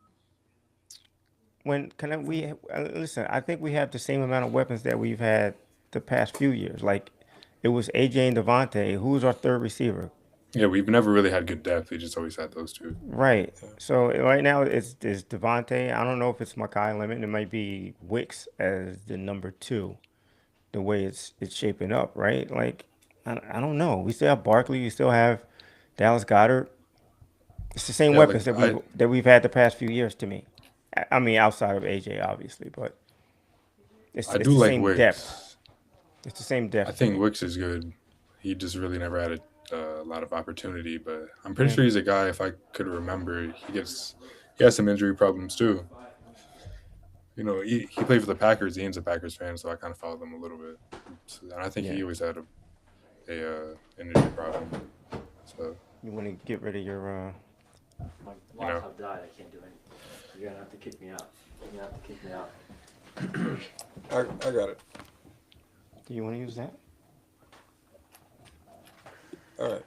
When can I, we listen? I think we have the same amount of weapons that we've had the past few years. Like it was AJ and Devontae. Who's our third receiver? Yeah, we've never really had good depth. We just always had those two. Right. Yeah. So right now it's Devontae. I don't know if it's Makai Lemon. It might be Wicks as the number 2. The way it's shaping up, right? Like I don't know. We still have Barkley. We still have Dallas Goddard. It's the same Yeah, weapons like that we've had the past few years. To me, I mean outside of AJ, obviously, but I it's do the like same depth. Wicks. It's the same I depth to think me. Wicks is good. He just really never had a lot of opportunity, but I'm pretty Yeah. sure he's a guy. If I could remember, he has some injury problems too. You know, he played for the Packers. Ian's a Packers fan, so I kind of followed them a little bit. So, and I think Yeah. he always had a injury problem. So You want to get rid of your My You know. laptop died. I can't do anything. You're gonna have to kick me out. You're gonna have to kick me out. I got it. do you want to use that? All right.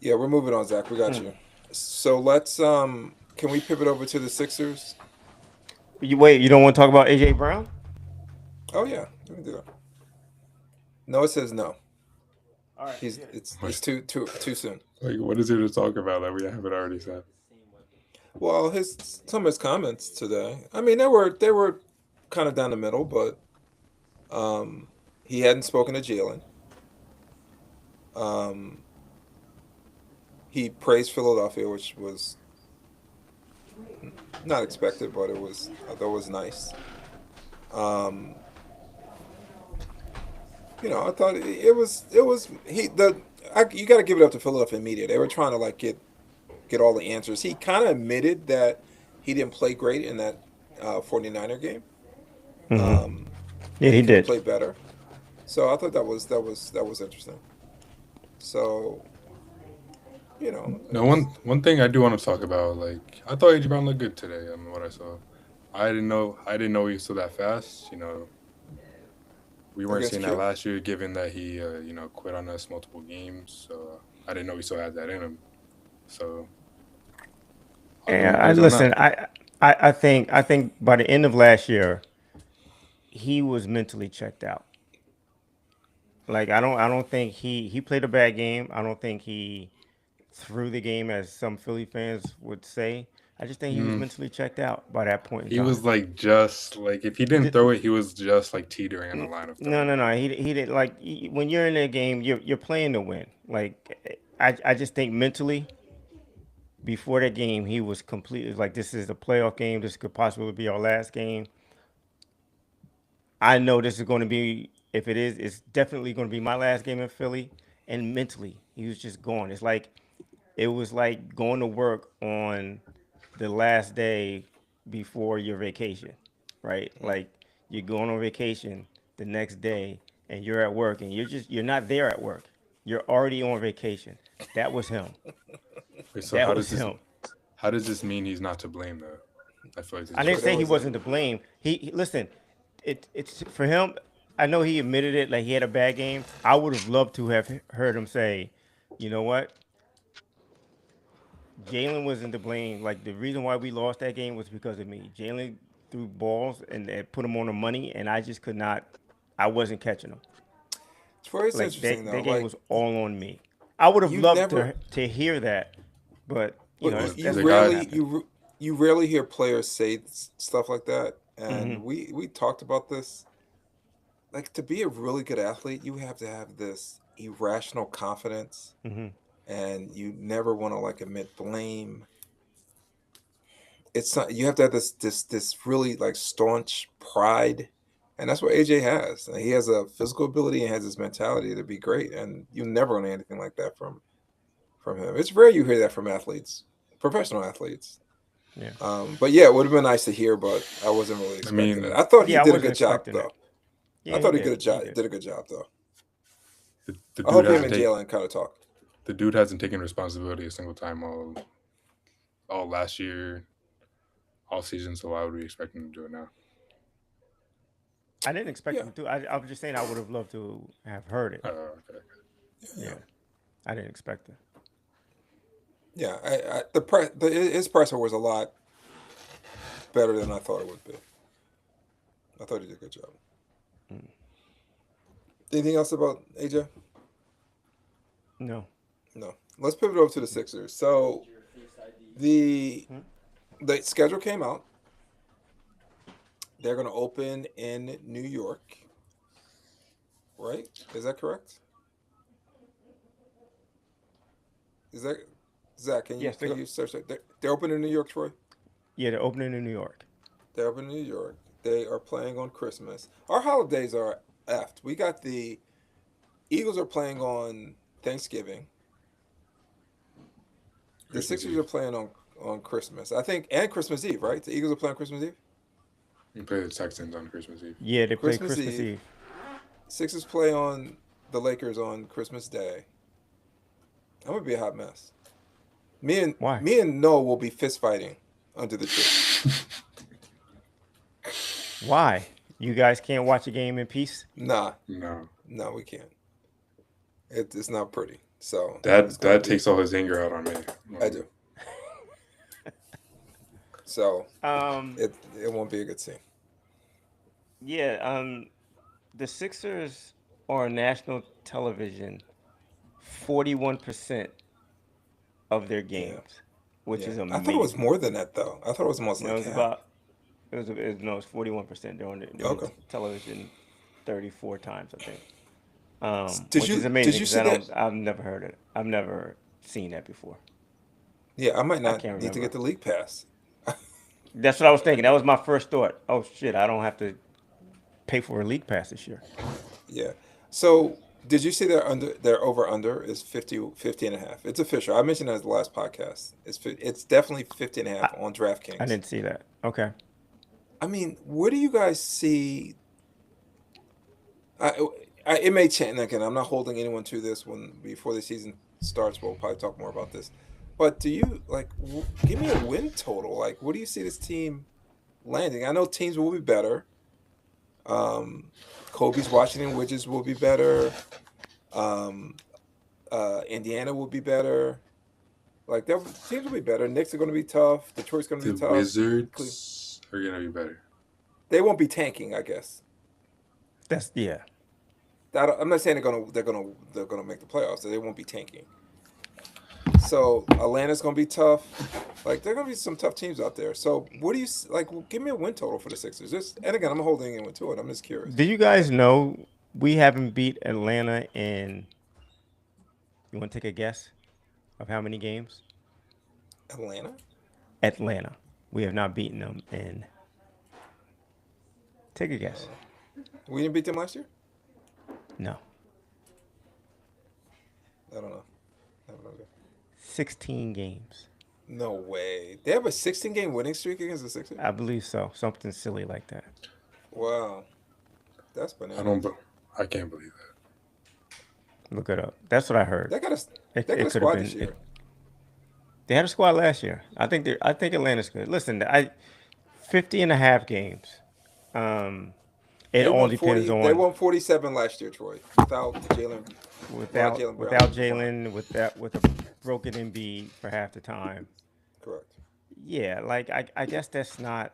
Yeah, we're moving on, Zach. We got you. So let's can we pivot over to the Sixers? You don't want to talk about AJ Brown? Oh yeah, we can do that. No, it says no. All right. It's too soon. like, what is there to talk about that we haven't already said? Well, some of his comments today. I mean, they were kind of down the middle, but he hadn't spoken to Jalen. He praised Philadelphia, which was not expected, but I thought it was nice. You know, I thought it was you got to give it up to Philadelphia media. They were trying to like get all the answers. He kind of admitted that he didn't play great in that 49er game. Yeah, he Could did. play better. So I thought that was interesting. So, you know, No, one thing I do want to talk about, like I thought AJ Brown looked good today. I mean, what I saw, I didn't know he was still that fast. You know, we weren't Against seeing that Q? last year, given that he quit on us multiple games. So I didn't know he still had that in him. So Yeah, I listen. I think by the end of last year, he was mentally checked out. Like I don't think he played a bad game. I don't think he threw the game as some Philly fans would say. I just think he was mentally checked out by that point in He time. was like just like if he didn't throw it, he was just like teetering on the line of throwing. No. He didn't like when you're in a game, you're playing to win. Like I just think mentally before that game, he was completely like this is a playoff game. This could possibly be our last game. I know this is going to be, if it is, it's definitely going to be my last game in Philly. And mentally, he was just gone. It was like going to work on the last day before your vacation, right? Like you're going on vacation the next day and you're at work and you're not there at work. You're already on vacation. That was him. Wait, so That how was does this him. how does this mean he's not to blame though? I feel like this I didn't just- say he was wasn't to blame. Listen. It's for him. I know he admitted it, like he had a bad game. I would have loved to have heard him say, "You know what? Jalen wasn't to blame. Like the reason why we lost that game was because of me. Jalen threw balls and put them on the money, and I just could not. I wasn't catching them. it's very Like interesting that though. game Like was all on me. I would have you loved never, to hear that, but you know but you that's the not guy- gonna rarely happen. you rarely hear players say stuff like that. And Mm-hmm. we talked about this. Like to be a really good athlete, you have to have this irrational confidence, Mm-hmm. and you never want to like admit blame. It's not, you have to have this really like staunch pride, and that's what AJ has. And he has a physical ability and has this mentality to be great, and you never want anything like that from him. It's rare you hear that from athletes, professional athletes. Yeah. But yeah, it would have been nice to hear, but I wasn't really expecting mean, it. I thought he Yeah, I did a wasn't good job expecting it. though. Yeah, I thought he did. did a good job though. the I hope dude him hasn't and taken Jalen kind of talk. the dude hasn't taken responsibility a single time all last year, all season. So why would we expect him to do it now? I didn't expect Yeah. him to. I was just saying I would have loved to have heard it. Okay. Yeah, I didn't expect it. Yeah, his presser was a lot better than I thought it would be. I thought he did a good job. Anything else about AJ? No. No. Let's pivot over to the Sixers. So the schedule came out. They're going to open in New York, right? Is that correct? Is that Zach? Can you Yes, can you search that? They're opening in New York, Troy. Yeah, they're opening in New York. They're opening in New York. They are playing on Christmas. Our holidays are effed. We got the Eagles are playing on Thanksgiving. The Christmas Sixers Eve. are playing on Christmas, I think, and Christmas Eve, right? The Eagles are playing Christmas Eve. You play the Texans on Christmas Eve. Yeah, they play Christmas Christmas Eve. Eve. Sixers play on the Lakers on Christmas Day. I'm gonna be a hot mess. Why? Me and Noah will be fist fighting under the tree. Why? You guys can't watch a game in peace? Nah, No, we can't. It's not pretty. So that takes all his anger out on me. I do. So Um, it won't be a good scene. yeah, the Sixers are on national television 41% of their games, which is I amazing. thought it was more than that though. I thought it was almost No, like it was half. about it's 41%. They're on Okay. television 34 times, I think. Did Which you- is amazing did you 'cause see that? I've never heard it. I've never seen that before. Yeah, I might not can't need to remember. get the league pass. That's what I was thinking. That was my first thought. Oh shit, I don't have to pay for a league pass this year. Yeah. So did you see their over under is 50 and a half? It's official. I mentioned that as the last podcast. It's definitely 50 and a half on DraftKings. I didn't see that. Okay. I mean, where do you guys see? It may change. Again, I'm not holding anyone to this one before the season starts. We'll probably talk more about this. But do you give me a win total? Like, where do you see this team landing? I know teams will be better. Kobe's Washington Wizards will be better. Indiana will be better. Like, teams will be better. Knicks are going to be tough. Detroit's going to The be tough. Wizards are gonna be better. They won't be tanking, I guess. Yeah. I'm not saying they're gonna make the playoffs. They won't be tanking. So Atlanta's gonna be tough. Like, there are gonna be some tough teams out there. So what do you like? Give me a win total for the Sixers. And again, I'm holding anyone to it. I'm just curious. Do you guys know we haven't beat Atlanta in? You want to take a guess of how many games? Atlanta? Atlanta. We have not beaten them in. Take a guess. We didn't beat them last year? No. I don't know. I have no idea. 16 games. No way. They have a 16-game winning streak against the Sixers? I believe so. Something silly like that. Wow. That's bananas. I can't believe that. Look it up. That's what I heard. They got a It squad could've this been- year. They had a squad last year. I think Atlanta's good. Listen, 50 and a half games. It all depends They on won 47 last year, Troy, without Jalen. without Jaylen Brown. Jalen, with a broken Embiid for half the time. Correct. Yeah, like I guess that's not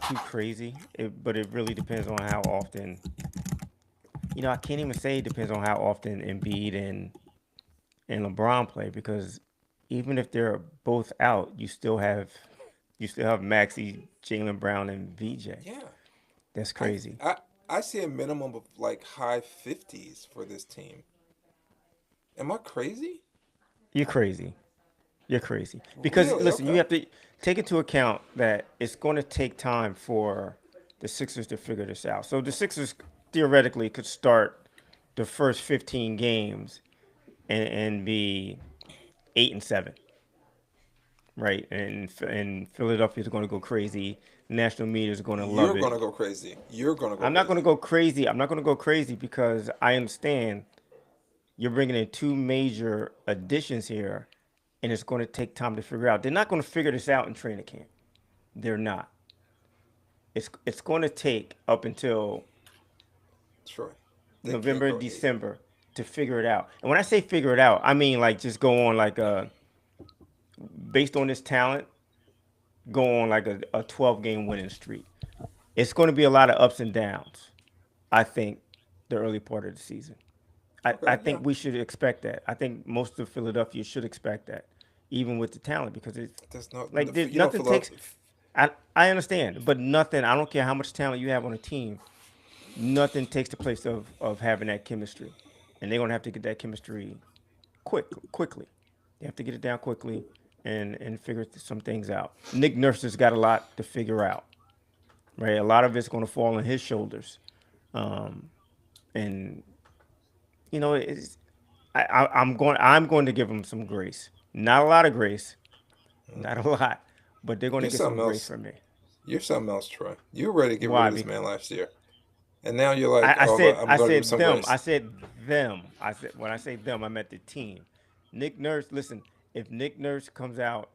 too crazy. But it really depends on how often. I can't even say it depends on how often Embiid and LeBron play, because even if they're both out, you still have Maxey, Jaylen Brown, and VJ. Yeah. That's crazy. I see a minimum of like high 50s for this team. Am I crazy? You're crazy. Because Really? listen, Okay. you have to take into account that it's going to take time for the Sixers to figure this out. So the Sixers theoretically could start the first 15 games and be 8-7, right? And Philadelphia's going to go crazy. National media is going to love You're it. going to go crazy. I'm not going to go crazy. I'm not going to go crazy because I understand you're bringing in two major additions here, and it's going to take time to figure out. They're not going to figure this out in training camp. They're not. It's going to take up until Troy. They can't November, go 8. December to figure it out. And when I say figure it out, I mean like just go on like based on this talent, go on like a 12-game winning streak. It's going to be a lot of ups and downs, I think, the early part of the season. I think we should expect that. I think most of Philadelphia should expect that, even with the talent, because it's That's not like you know, nothing takes. I understand, but nothing. I don't care how much talent you have on a team. Nothing takes the place of having that chemistry, and they're gonna have to get that chemistry quickly. They have to get it down quickly and figure some things out. Nick Nurse has got a lot to figure out, right? A lot of it's gonna fall on his shoulders, and you know, I'm going to give him some grace. Not a lot of grace, not a lot, but they're going to You're get some something grace else. from me. You're something else, Troy. You were ready to get rid Why? of this man last year, and now you're like, I oh, said I'm I going to give him said some them. grace. I said them. I said when I say them, I meant the team. Nick Nurse. Listen, if Nick Nurse comes out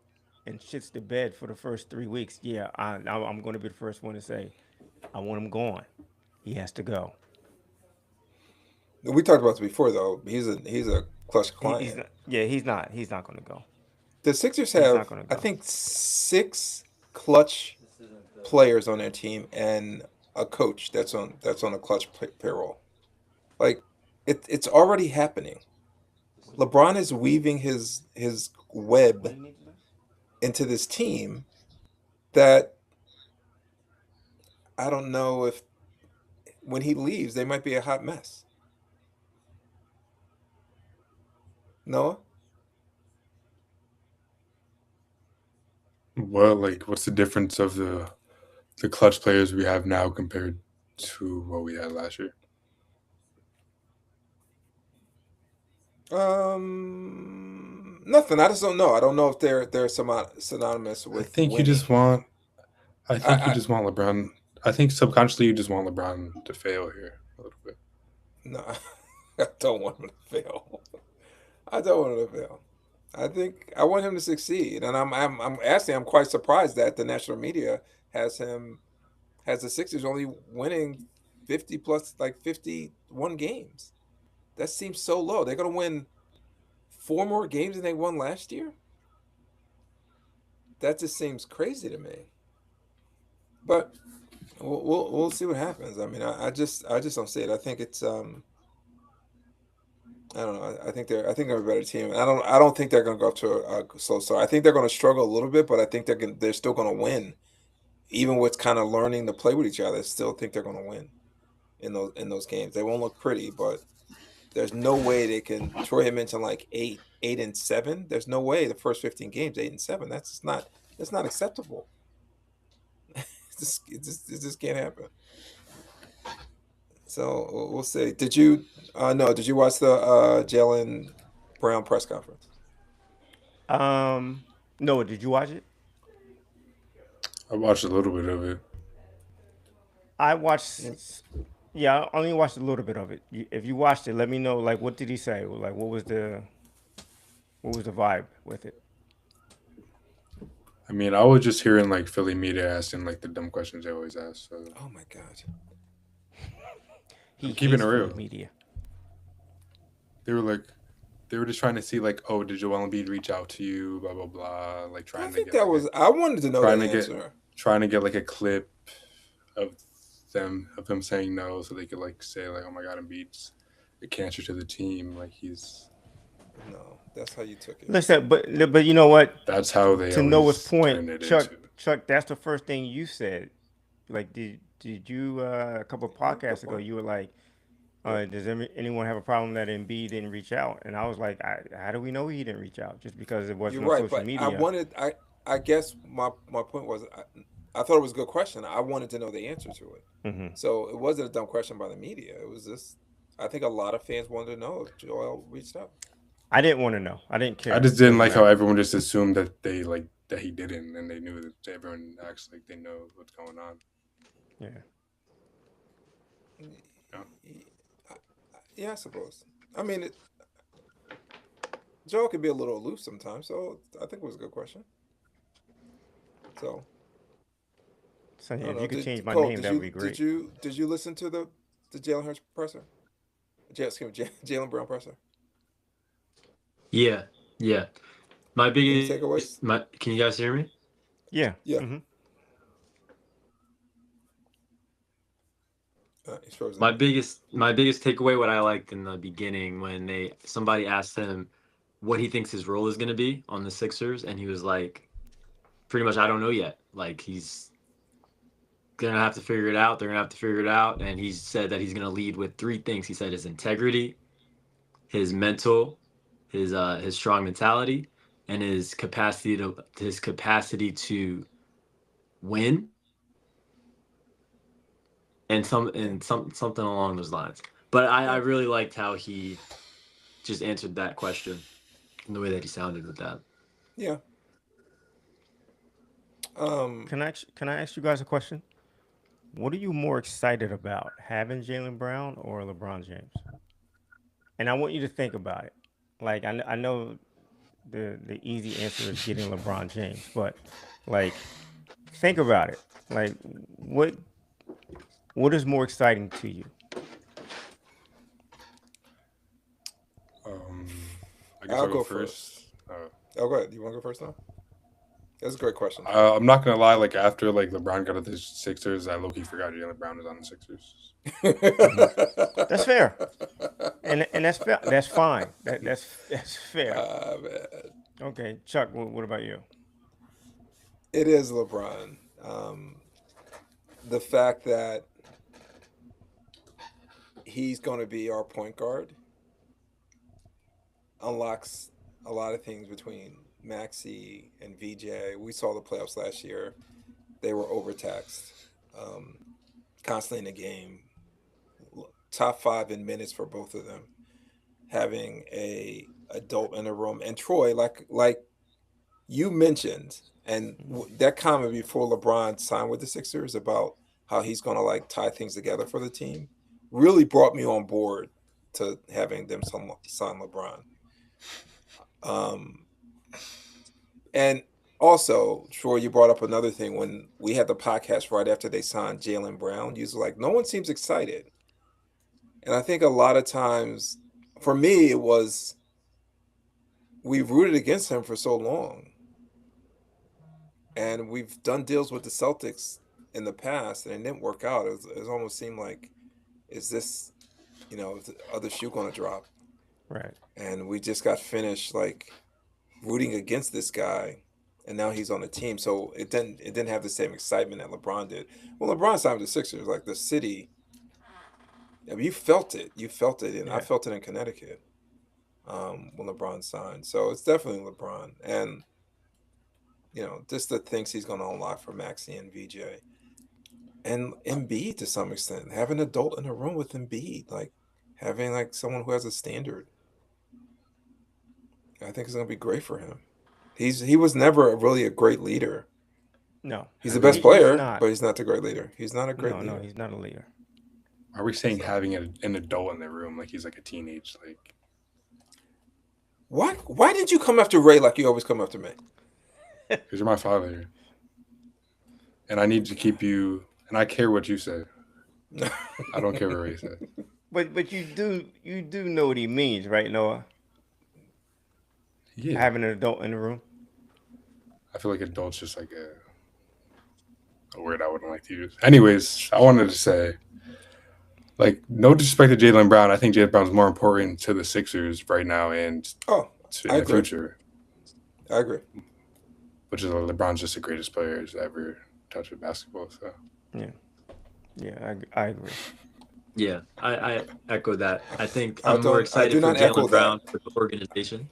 and shits the bed for the first 3 weeks, yeah, I'm going to be the first one to say I want him gone. He has to go. We talked about this before, though. He's a clutch client. He's not, yeah, he's not. He's not going to go. The Sixers He's not have, going to I go. think, 6 clutch players on their team and a coach that's on a clutch payroll. Like, it's already happening. LeBron is weaving his web into this team that I don't know if when he leaves they might be a hot mess. Noah? Well, like, what's the difference of the clutch players we have now compared to what we had last year? Nothing. I just don't know. I don't know if they're synonymous with I think you winning. just want. I think I- you just want LeBron. I think subconsciously you just want LeBron to fail here a little bit. No, I don't want him to fail. I don't want him to fail. I think I want him to succeed, and I'm actually I'm quite surprised that the national media has the Sixers only winning 50 plus like 51 games. That seems so low. They're gonna win 4 more games than they won last year. That just seems crazy to me. But we'll see what happens. I mean, I just don't see it. I think it's I don't know. I think they're a better team. I don't think they're going to go up to a slow start. I think they're going to struggle a little bit, but I think they're still going to win, even with kind of learning to play with each other. I still think they're going to win in those games. They won't look pretty, but there's no way they can. Troy had mentioned like 8-7. There's no way the first 15 games 8-7. That's not acceptable. It just can't happen. So we'll see. Did you Did you watch the Jaylen Brown press conference? No, did you watch it? I watched a little bit of it. I watched. Yeah, I only watched a little bit of it. If you watched it, let me know. Like, what did he say? Like, what was the vibe with it? I mean, I was just hearing like Philly media asking like the dumb questions they always ask. So Oh my God. He keeping hates it real. Philly media. they were just trying to see like, oh, did Joel Embiid reach out to you? Blah blah blah. Like I trying to think get that like, was. I wanted to know trying that to get- answer. trying to get like a clip of him saying no, so they could like say like, oh my God, Embiid's a cancer to the team. Like he's No, that's how you took it. Listen, but you know what? that's how they To always Noah's turn point, it Chuck, into. that's the first thing you said. Like, did you a couple of podcasts ago? You were like, does anyone have a problem that Embiid didn't reach out? And I was like, how do we know he didn't reach out? Just because it wasn't You're on right, social but media. I guess my point was I thought it was a good question. I wanted to know the answer to it. hmm So it wasn't a dumb question by the media. It was just I think a lot of fans wanted to know if Joel reached out. I didn't want to know. I didn't care. I just didn't Doesn't like how matter. everyone just assumed that that he didn't, and they knew that everyone acts like they know what's going on. Yeah. Yeah, I suppose. I mean, Joel could be a little aloof sometimes, so I think it was a good question. So So I yeah, don't if know. you could change my Cole, name, that would be great. did you listen to the Jalen Hurts presser? Excuse me, Jalen Brown presser. Yeah, yeah. My Any takeaways? can you guys hear me? Yeah. Yeah. Mm-hmm. He's frozen. My biggest takeaway, what I liked in the beginning when somebody asked him what he thinks his role is going to be on the Sixers, and he was like, pretty much, I don't know yet. Like, he's gonna have to figure it out. They're gonna have to figure it out, and he said that he's gonna lead with three things. He said his integrity, his mental, his strong mentality, and his capacity to win, and something along those lines. But I really liked how he just answered that question and the way that he sounded with that. Yeah. Can I ask you guys a question? What are you more excited about, having Jaylen Brown or LeBron James? And I want you to think about it. Like I know the easy answer is getting LeBron James, but like think about it. Like what is more exciting to you? I guess I'll I'll go go first. Oh, go ahead. You want to go first now? That's a great question. I'm not gonna lie. Like after like LeBron got to the Sixers, I low-key forgot Jaylen Brown was on the Sixers. That's fair, and that's fair. That's fine. That's fair. Man. Okay, Chuck. What about you? It is LeBron. The fact that he's going to be our point guard unlocks a lot of things between Maxey and VJ. We saw the playoffs last year. They were overtaxed, constantly in the game. Top 5 in minutes for both of them. Having a adult in the room. And Troy, like you mentioned, and that comment before LeBron signed with the Sixers about how he's going to like tie things together for the team really brought me on board to having them sign LeBron. And also, Troy, you brought up another thing when we had the podcast right after they signed Jaylen Brown. You was like, no one seems excited. And I think a lot of times, for me, it was we've rooted against him for so long. And we've done deals with the Celtics in the past, and it didn't work out. It almost seemed like, is this, is the other shoe going to drop? Right. And we just got finished like rooting against this guy, and now he's on the team. So it didn't have the same excitement that LeBron did. When LeBron signed with the Sixers, like the city, I mean, you felt it, and Yeah. I felt it in Connecticut when LeBron signed. So it's definitely LeBron, and just the things he's going to unlock for Maxey and VJ, and Embiid to some extent. Have an adult in a room with Embiid, like having like someone who has a standard. I think it's going to be great for him. He was never really a great leader. No. He's the best He's player, not. but he's not the great leader. He's not a great leader. No, he's not a leader. Are we saying having an adult in the room like he's like a teenage like? Why did you come after Ray like you always come after me? Because you're my father, and I need to keep you. And I care what you say. I don't care what Ray said. But you do know what he means, right, Noah? Yeah, Having an adult in the room. I feel like adult's just like a word I wouldn't like to use. Anyways, I wanted to say, like, no disrespect to Jaylen Brown. I think Jaylen Brown's more important to the Sixers right now and Oh, in I the agree. future. I agree. Which is LeBron's just the greatest player who's ever touched basketball. So Yeah, I agree. Yeah, I echo that. I think I I'm more do excited for not echo Jaylen Brown for the organization,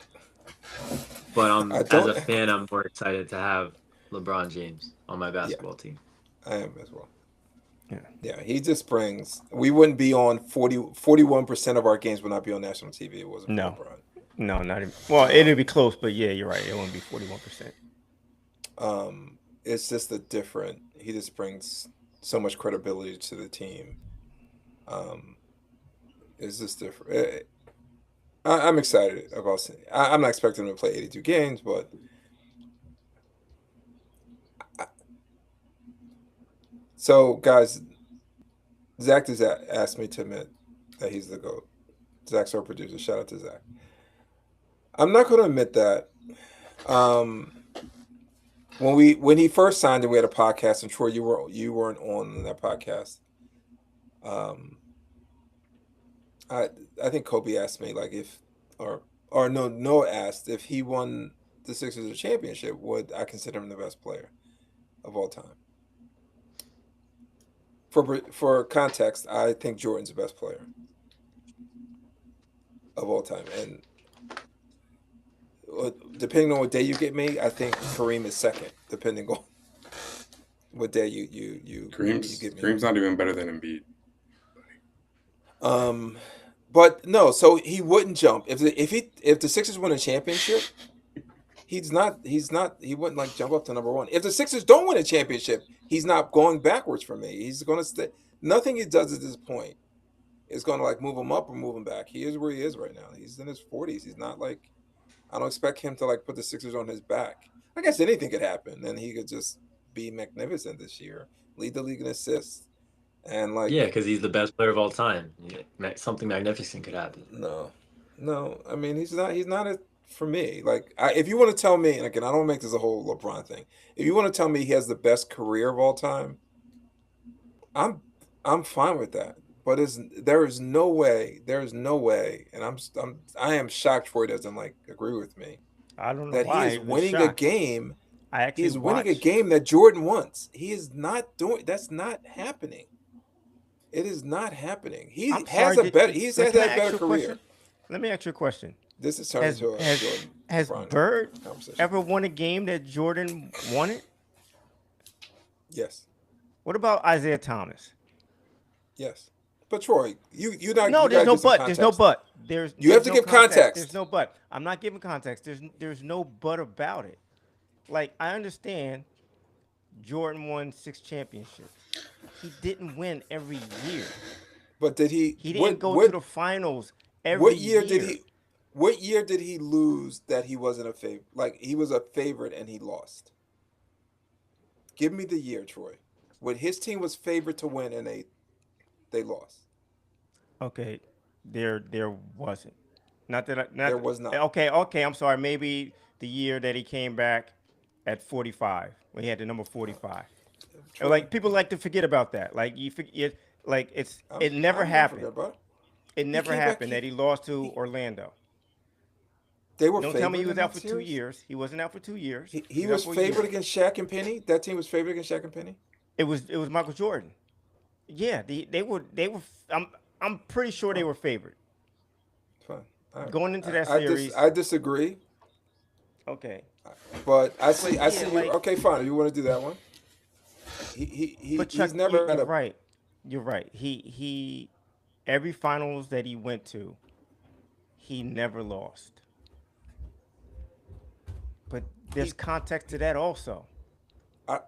but I as don't a fan, I'm more excited to have LeBron James on my basketball team. I am as well. Yeah. Yeah, he just brings. We wouldn't be on 41% of our games would not be on national TV. It wasn't for No. LeBron. No, not even. Well, it'd be close, but yeah, you're right. It wouldn't be 41%. It's just a different. He just brings so much credibility to the team. It's just different. I'm excited about seeing. I'm not expecting him to play 82 games, but So, guys, Zach just asked me to admit that he's the GOAT. Zach's our producer. Shout out to Zach. I'm not going to admit that. When he first signed and we had a podcast, and Troy, you weren't on that podcast. I think Kobe asked me like if no asked if he won the Sixers a championship, would I consider him the best player of all time? For context, I think Jordan's the best player of all time, and depending on what day you get me, I think Kareem is second. Depending on what day you get me. Kareem's not even better than Embiid. But no, so he wouldn't jump if the Sixers win a championship. He wouldn't like jump up to number one. If the Sixers don't win a championship, he's not going backwards for me. He's going to stay. Nothing he does at this point is going to like move him up or move him back. He is where he is right now. He's in his 40s. He's not like, I don't expect him to like put the Sixers on his back. I guess anything could happen. Then he could just be magnificent this year, lead the league in assists, and like because he's the best player of all time. Something magnificent could happen. No. I mean, he's not for me. Like, if you want to tell me, and again, I don't make this a whole LeBron thing. If you want to tell me he has the best career of all time, I'm fine with that. But there is no way, and I am shocked Troy doesn't like agree with me. I don't know that why he is winning a game. He's winning a game that Jordan wants. He is not doing. That's not happening. It is not happening. He's had a better career. Let me ask you a question. This is turning to a Jordan. Has Bird ever won a game that Jordan won it? Yes. What about Isaiah Thomas? Yes. But Troy, you not. No, there's no but. There's no but. You have to give context. There's no but. I'm not giving context. There's no but about it. Like, I understand Jordan won 6 championships. He didn't win every year. But did he? He didn't go to the finals every year. What year did he lose that he wasn't a favorite? Like, he was a favorite and he lost. Give me the year, Troy. When his team was favored to win and they lost. Okay, there wasn't. There was not. Okay. I'm sorry. Maybe the year that he came back at 45, when he had the number 45. Like, people like to forget about that. Like, it never happened. It never happened that he lost to Orlando. They were. Don't tell me he was out for 2 years. He wasn't out for 2 years. He was favored against Shaq and Penny. That team was favored against Shaq and Penny. It was Michael Jordan. Yeah, they were. I'm pretty sure they were favored. Fine. Right. Going into that series. I disagree. Okay. But I see. Like, okay, fine. If you want to do that one. But Chuck, he's never. You're right. You're right. He every finals that he went to, he never lost. But there's context to that also. Yeah.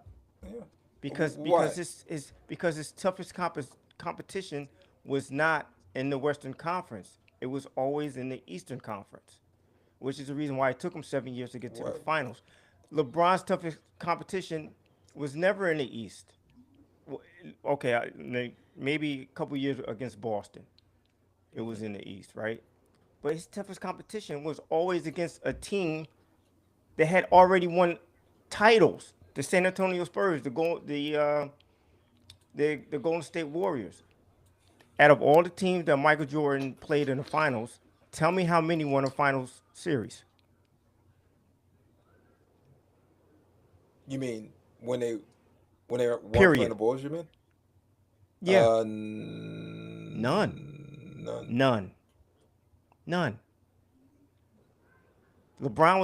Because his toughest competition was not in the Western Conference. It was always in the Eastern Conference, which is the reason why it took him 7 years to get to the finals. LeBron's toughest competition was never in the East. Okay, maybe a couple years against Boston. It was in the East, right? But his toughest competition was always against a team that had already won titles. The San Antonio Spurs, the Golden State Warriors. Out of all the teams that Michael Jordan played in the finals, tell me how many won a finals series. You mean when they were playing the Bulls? You mean? Yeah. None. LeBron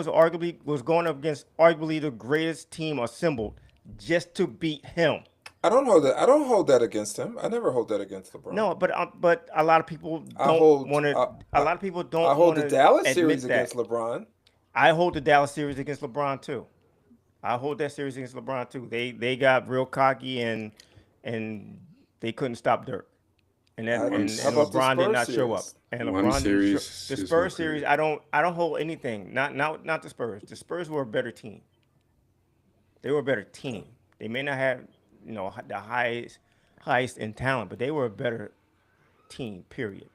was going up against arguably the greatest team assembled just to beat him. I don't hold that against him. I never hold that against LeBron. No, but a lot of people don't want to. A lot of people don't. I hold the Dallas series against LeBron. I hold the Dallas series against LeBron too. I hold that series against LeBron too. They got real cocky and they couldn't stop Dirk. And LeBron did not show up. And LeBron didn't show. The Spurs series, I don't hold anything. Not the Spurs. The Spurs were a better team. They were a better team. They may not have the highest in talent, but they were a better team. Period.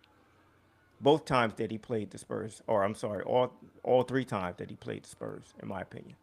Both times that he played the Spurs, or I'm sorry, all 3 times that he played the Spurs, in my opinion.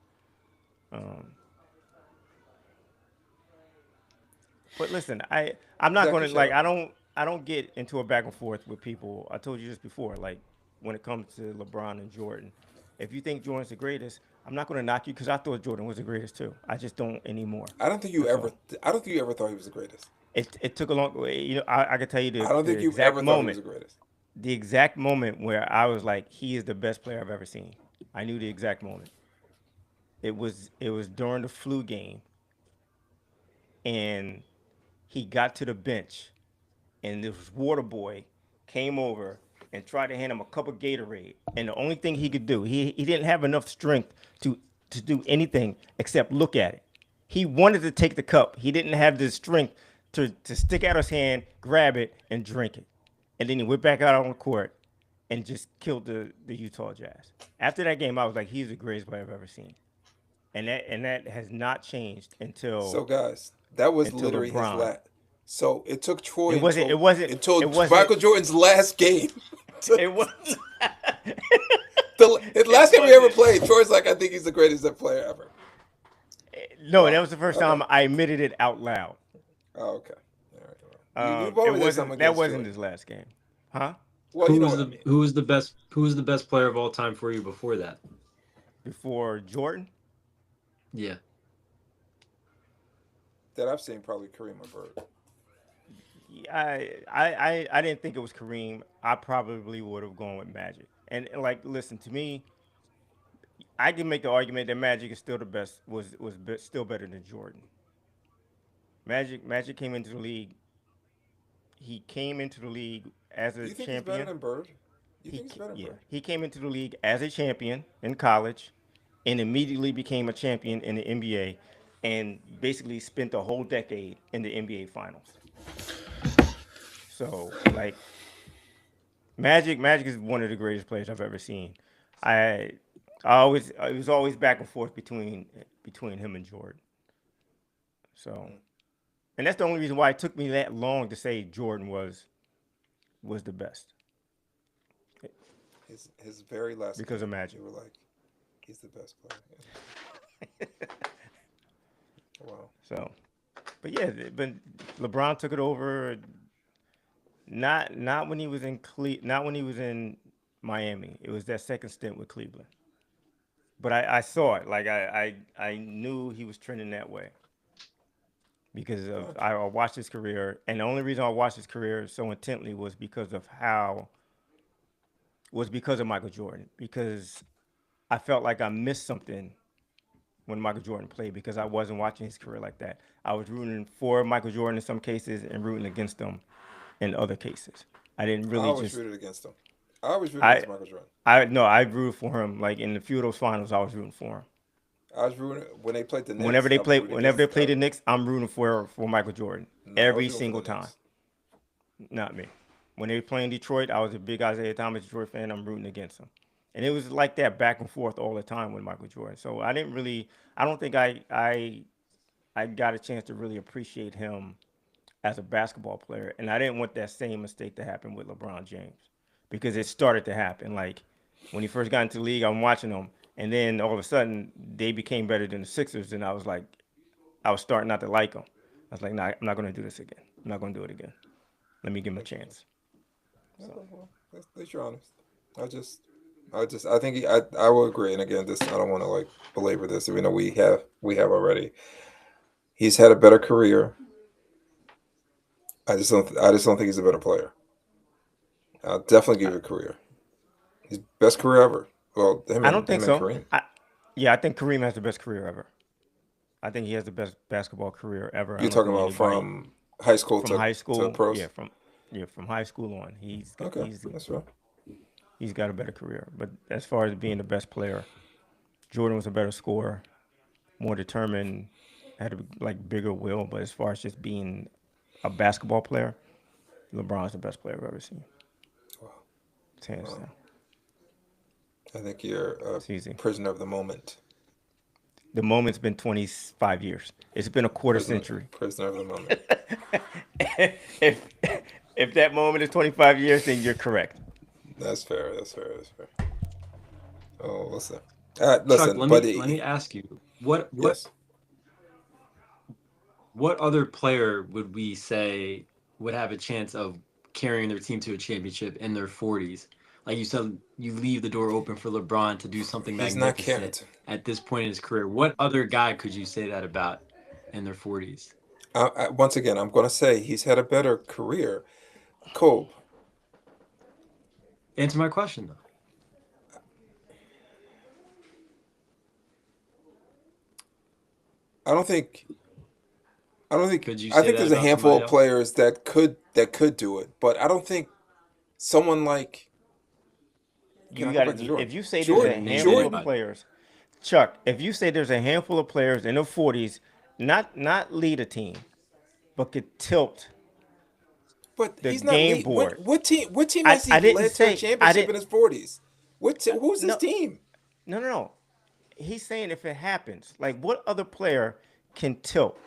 But listen, I'm not Zach, going you to shut like up. I don't get into a back and forth with people. I told you this before. Like when it comes to LeBron and Jordan, if you think Jordan's the greatest, I'm not going to knock you because I thought Jordan was the greatest too. I just don't anymore. I don't think you That's ever. all. I don't think you ever thought he was the greatest. It took a long way. I can tell you I don't the think you exact ever thought he was moment. the greatest. The exact moment where I was like, he is the best player I've ever seen. I knew the exact moment. It was during the flu game, and he got to the bench, and this water boy came over and tried to hand him a cup of Gatorade. And the only thing he could do, he didn't have enough strength to do anything except look at it. He wanted to take the cup. He didn't have the strength to stick out his hand, grab it, and drink it. And then he went back out on the court and just killed the Utah Jazz. After that game, I was like, he's the greatest player I've ever seen. And that has not changed So guys, that was until literally his LeBron. last. So it took Troy It wasn't. until It wasn't. Michael Jordan's last game. It was. His last game he ever played, Troy's like, I think he's the greatest player ever. No, that was the first Okay. time I admitted it out loud. Oh, okay. All right. You've always It did wasn't. something That against wasn't Troy. his last game, huh? Well, Who you know was what I the mean. who was the best who was the best player of all time for you before that? Before Jordan. Yeah. That I've seen probably Kareem or Bird. I didn't think it was Kareem. I probably would have gone with Magic. And like, listen to me. I can make the argument that Magic is still the best. Still better than Jordan. Magic came into the league. He came into the league as a You think he's better champion. than Bird? You think he's better than Yeah, Bird? he came into the league as a champion in college, and immediately became a champion in the NBA, and basically spent the whole decade in the NBA Finals. So like, Magic is one of the greatest players I've ever seen. It was always back and forth between him and Jordan. So, and that's the only reason why it took me that long to say Jordan was the best. His very last Because game, of Magic. You were like, he's the best player. Wow. So, but yeah, but LeBron took it over. Not when he was in not when he was in Miami. It was that second stint with Cleveland. But I saw it. Like I knew he was trending that way. Because I watched his career, and the only reason I watched his career so intently was because of Michael Jordan. Because I felt like I missed something when Michael Jordan played because I wasn't watching his career like that. I was rooting for Michael Jordan in some cases and rooting against him in other cases. I didn't really I always rooted against him. I always rooted against Michael Jordan. I rooted for him. Like in a few of those finals, I was rooting for him. I was rooting when they played the Knicks. Whenever they played the Knicks, I'm rooting for Michael Jordan every single time. Not me. When they were playing Detroit, I was a big Isaiah Thomas Detroit fan. I'm rooting against him, and it was like that back and forth all the time with Michael Jordan. So I don't think I got a chance to really appreciate him as a basketball player, and I didn't want that same mistake to happen with LeBron James because it started to happen. Like when he first got into the league, I'm watching him. And then all of a sudden, they became better than the Sixers, and I was starting not to like them. I was like, nah, I'm not going to do this again. I'm not going to do it again. Let me give him a chance. So. Well, at least you're honest. I think I will agree. And again, I don't want to like belabor this. Even though we have already. He's had a better career. I just don't think he's a better player. I'll definitely give you a career. His best career ever. Well, I don't think so. Kareem. I think Kareem has the best career ever. I think he has the best basketball career ever. You're talking about from high school to pros? Yeah, from high school on. That's right. He's got a better career. But as far as being the best player, Jordan was a better scorer, more determined, had a bigger will. But as far as just being a basketball player, LeBron's the best player I've ever seen. Wow. It's hands down. I think you're a prisoner of the moment. The moment's been 25 years. It's been a quarter century. Prisoner of the moment. if that moment is 25 years, then you're correct. That's fair. That's fair. That's fair. Oh, listen. Chuck, Listen, let me ask you, yes. what other player would we say would have a chance of carrying their team to a championship in their 40s? Like you said, you leave the door open for LeBron to do something He's not magnificent at this point in his career. What other guy could you say that about in their 40s? Once again, I'm going to say he's had a better career. Kobe. Answer my question, though. I don't think. Could you I say think that there's a about handful somebody of else? players that could do it, but I don't think someone like. You Can I go got back to Jordan? if you say there's Jordan- a handful Jordan- of players, Chuck. If you say there's a handful of players in their 40s, not lead a team, but could tilt. But the he's not game lead- board. What team I- has he I didn't led to say- a I championship didn't- in his 40s? Who's his No. team? No. He's saying if it happens, like what other player can tilt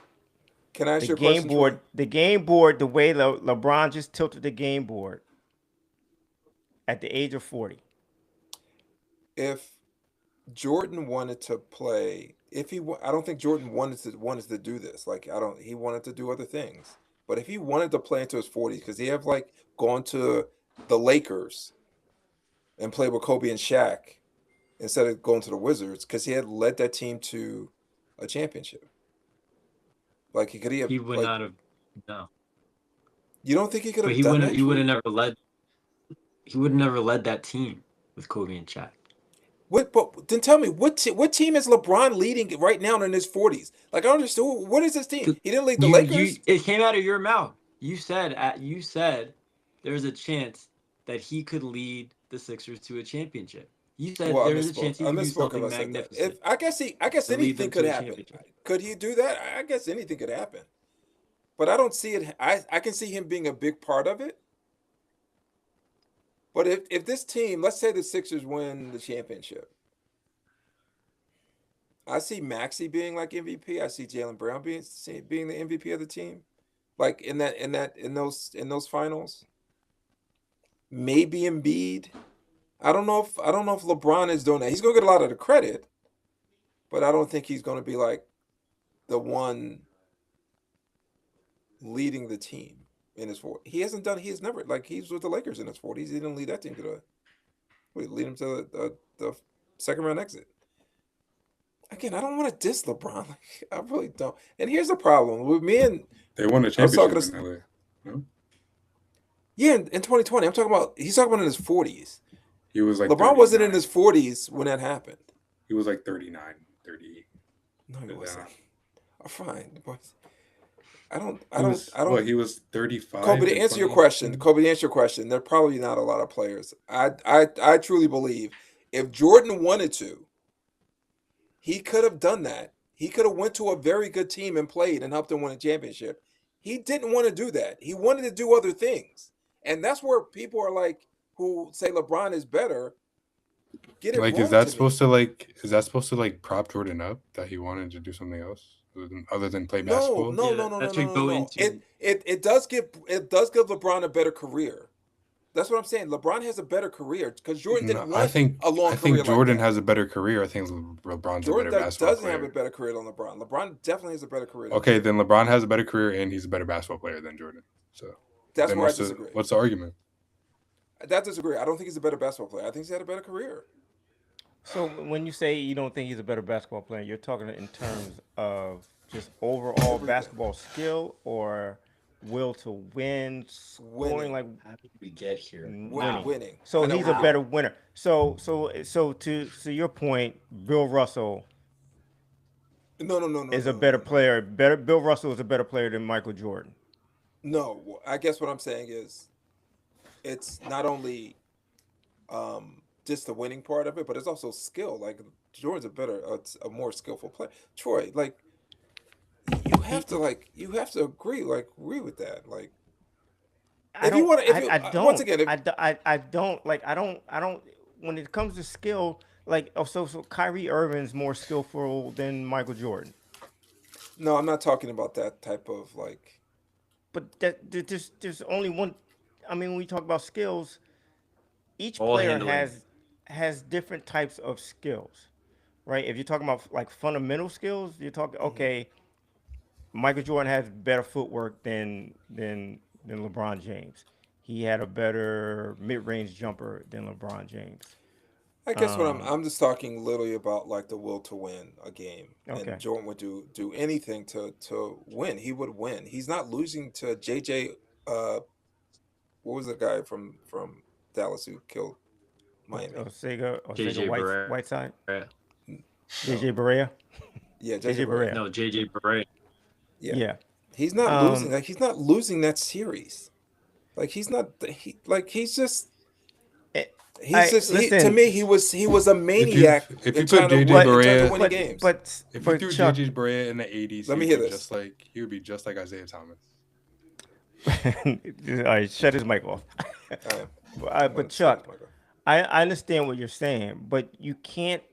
Can I ask you the a game question? board? Troy? The game board, the way LeBron just tilted the game board at the age of 40. If Jordan wanted to play, I don't think Jordan wanted to do this. Like he wanted to do other things. But if he wanted to play into his 40s, because he have like gone to the Lakers and played with Kobe and Shaq instead of going to the Wizards, because he had led that team to a championship. Like he Would like, not have. No, you don't think he could but have he done wouldn't. that? He would have Troy? never led. He would have never led that team with Kobe and Shaq. But then tell me, what team is LeBron leading right now in his 40s? Like I don't understand. What is his team? He didn't lead the Lakers. It came out of your mouth. You said there's a chance that he could lead the Sixers to a championship. You said Well, there's a chance he I could do misspoke something if I said that. magnificent. I guess to lead them anything to could a happen. championship. Could he do that? I guess anything could happen. But I don't see it. I can see him being a big part of it. But if this team, let's say the Sixers win the championship, I see Maxey being like MVP. I see Jaylen Brown being the MVP of the team, like in those finals. Maybe Embiid. I don't know if LeBron is doing that. He's gonna get a lot of the credit, but I don't think he's gonna be like the one leading the team in his 40s. He hasn't done. He's never like he's with the Lakers in his 40s. He didn't lead that team to lead him to the second round exit. Again, I don't want to diss LeBron. Like, I really don't. And here's the problem with me and They won a was talking championship to- in LA. No? yeah, in 2020, he's talking about in his 40s. He was like LeBron wasn't in 39. his 40s when that happened. He was like 39, 38. No, he Yeah. wasn't. Oh, fine, but I don't. Well, he was 35. Kobe, to in answer your 2018. question, Kobe, to answer your question, there are probably not a lot of players. I truly believe if Jordan wanted to, he could have done that. He could have went to a very good team and played and helped them win a championship. He didn't want to do that. He wanted to do other things, and that's where people are like, who say LeBron is better. Get it Like, wrong is that to supposed to like prop Jordan up that he wanted to do something else other than play me? basketball? No. that should go into- It does give LeBron a better career. That's what I'm saying. LeBron has a better career because Jordan didn't No, want I think a long I career think like Jordan that. has a better career. I think LeBron's Jordan a better basketball doesn't player. have a better career than LeBron. LeBron definitely has a better career. Than Okay, Jordan. then LeBron has a better career and he's a better basketball player than Jordan. So That's then where I what's disagree. what's the argument? I disagree. I don't think he's a better basketball player. I think he's had a better career. So when you say you don't think he's a better basketball player, you're talking in terms of just overall basketball skill or will to win, scoring, Winning. like How did we get here? Winning. So I know he's a winning. better winner. So to your point, Bill Russell No. is a better player. Bill Russell is a better player than Michael Jordan. No, I guess what I'm saying is, it's not only just the winning part of it, but it's also skill. Like Jordan's a more skillful player. Troy, like you have to agree with that. Like I once again, don't. When it comes to skill, Like, oh, so Kyrie Irving's more skillful than Michael Jordan. No, I'm not talking about that type of like. But there's only one. I mean, when we talk about skills, each Ball player handling. has different types of skills, right? If you're talking about like fundamental skills, you're talking okay. Michael Jordan has better footwork than LeBron James. He had a better mid-range jumper than LeBron James. I guess what I'm just talking literally about like the will to win a game, Okay. and Jordan would do anything to win. He would win. He's not losing to JJ. What was the guy from Dallas who killed Miami? Sega JJ Barea. Whiteside. No. JJ Barea. Yeah, JJ JJ Barea. Barea. No, JJ Barea. Yeah. He's not losing. Like he's not losing that series. Like he's not. He's just. To me, he was a maniac. If you in put trying to JJ win- in Barea- trying to win games. But If you threw Chuck, JJ Barea in the 80s, Let me he'd hear be this. he would be just like Isaiah Thomas. all right, shut his mic off. But Chuck, I understand what you're saying, but you can't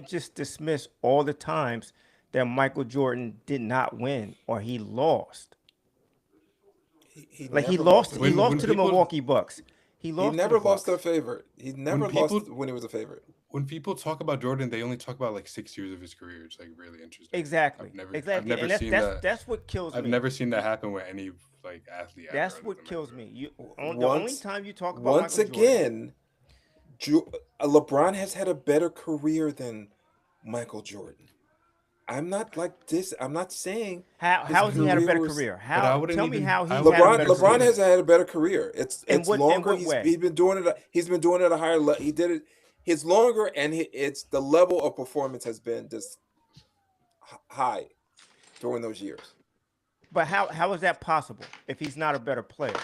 just dismiss all the times that Michael Jordan did not win or he lost. He never lost. to- He lost when to the people- Milwaukee Bucks. He He lost. never to the lost to a Bucks. favorite. He never people- lost when he was a favorite. When people talk about Jordan, they only talk about like 6 years of his career. It's like really interesting. Exactly. I've never and that's, seen that's, that. that's what kills I've me. never seen that happen with any like athlete. ever That's other what than kills Michael me. Jordan. The only Once- time you talk about Once Michael Jordan, again, LeBron has had a better career than Michael Jordan. I'm not like this. I'm not saying how his has he had a better career was- career? I How? wouldn't Tell me even- how he's I had would- a LeBron better LeBron career. has had a better career. It's In what longer. way? He's been doing it. He's been doing it at a higher level. He did it. It's longer, and it's the level of performance has been just high during those years. But how is that possible if he's not a better player?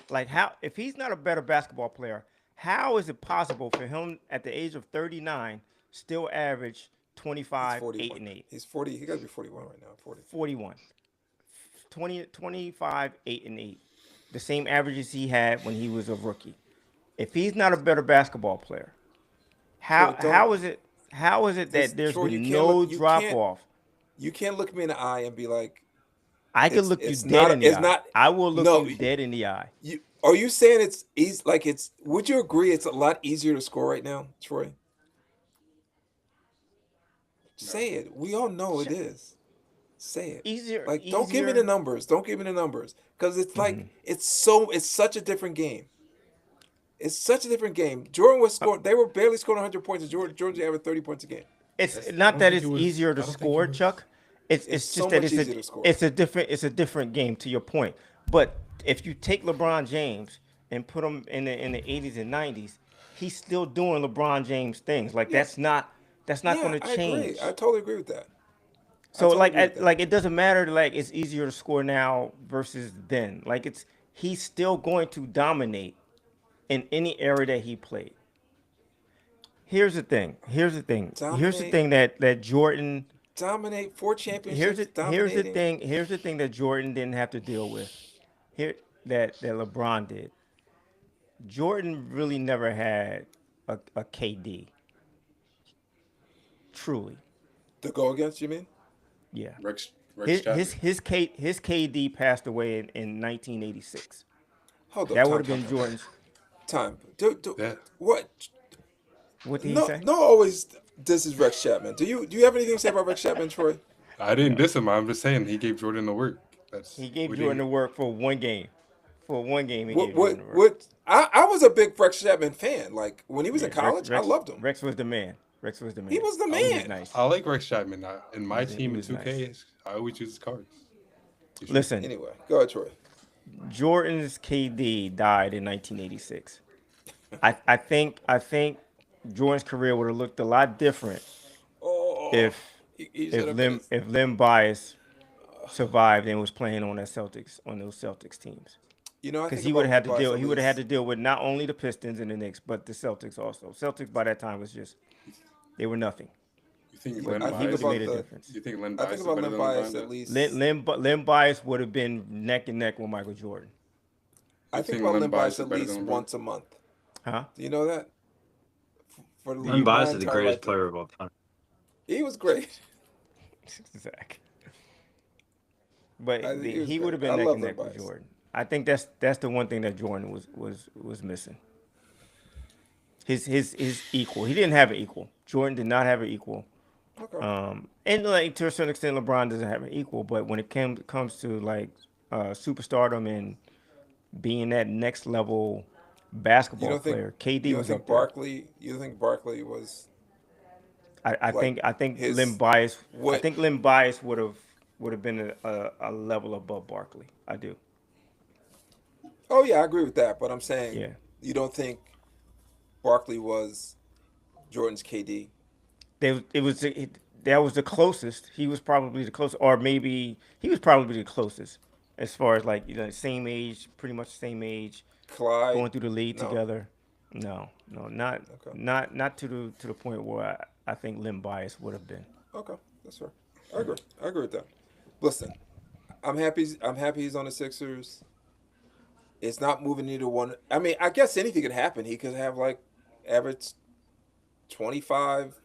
Like how if he's not a better basketball player, how is it possible for him at the age of 39 still average 25, 8 and 8, He's 40. He got to be 41 right now. 40. 41, 25, 8 and 8, the same averages he had when he was a rookie? If he's not a better basketball player, Troy, don't- how is it This- that there's Troy, you been can't no look- you drop can't- off? You can't look me in the eye and be like, I can it's- look you it's dead not- in the it's eye. not- I will look no, you dead in the eye. Are you saying it's easy? Like it's? Would you agree it's a lot easier to score right now, Troy? Say it. We all know it is. Say it. Easier. Like, don't give me the easier- numbers. Don't give me the numbers, because it's like Mm-hmm. it's such a different game. It's such a different game. Jordan was scoring. They were barely scoring 100 points. And Jordan averaged 30 points a game. It's not don't that think it's it was- easier to I don't think it score, was- Chuck. It's It's just so that much easier to score. it's a different game. To your point, but if you take LeBron James and put him in the 80s and 90s, he's still doing LeBron James things. Like that's not going to I change. agree. I totally agree with that. So totally agree with that. like it doesn't matter. Like it's easier to score now versus then. Like he's still going to dominate in any area that he played. Here's the thing. Here's the thing that Jordan. Dominate 4 championships. Here's the dominating. thing. Here's the thing that Jordan didn't have to deal with. Here that LeBron did. Jordan really never had a KD. Truly, To go against, you mean? yeah. Rex His Chapman. his KD passed away in 1986. Hold up. That time, would have been time, Jordan's. Time. Yeah. What? What did he No, say? no. Always. This is Rex Chapman. Do you have anything to say about Rex Chapman, Troy? I didn't diss him. I'm just saying he gave Jordan the work. He gave we Jordan the didn't- work for one game. For one game, he What? gave What? Jordan the work. What? I was a big Rex Chapman fan. Like when he was in Yeah, college, I loved him. Rex was the man. Rex was the man. He was the Oh, he man. nice. I like Rex Chapman. In my He team in was 2K, I always use his cards. Listen, Anyway, go ahead, Troy. Jordan's KD died in 1986. I think Jordan's career would have looked a lot different Oh, if he should have if Lim Bias survived and was playing on those Celtics teams. You know, I Because think he would have about had to Bias deal. at He would have had to least. deal with not only the Pistons and the Knicks, but the Celtics also. Celtics by that time was just they were nothing. You think But Len I he think would Bias? have made a about the- difference. You think Len I Bias think is about better Lim than Bias LeBron? at least. Lim Bias would have been neck and neck with Michael Jordan. I You think think about Len Lim Bias Bias is at better least than LeBron? once a month. Huh? Do you know that? for my Len Bias is the entire greatest life. player of all time. He was great. Zach. But He was he would have great. I been neck love and Len neck with Bias. Jordan. I think that's the one thing that Jordan was missing. His equal. He didn't have an equal. Jordan did not have an equal. Okay. And like to a certain extent, LeBron doesn't have an equal. But when it comes to like superstardom and being that next level You basketball don't think player, KD you don't was think up there. Barkley? You don't think Barkley was like I think Lim his Bias. I what? think Lim Bias would have been a level above Barkley. I do. Oh yeah, I agree with that. But I'm saying Yeah. you don't think Barkley was Jordan's KD? That was the closest. He was probably the closest, or maybe he was probably the closest as far as like same age, pretty much the same age, Clyde? going through the league No. together. No, not Okay. not to the point where I think Lim Bias would have been. Okay, that's fair. I agree. I agree with that. Listen, I'm happy. I'm happy he's on the Sixers. It's not moving either one. I mean, I guess anything could happen. He could have like average 25,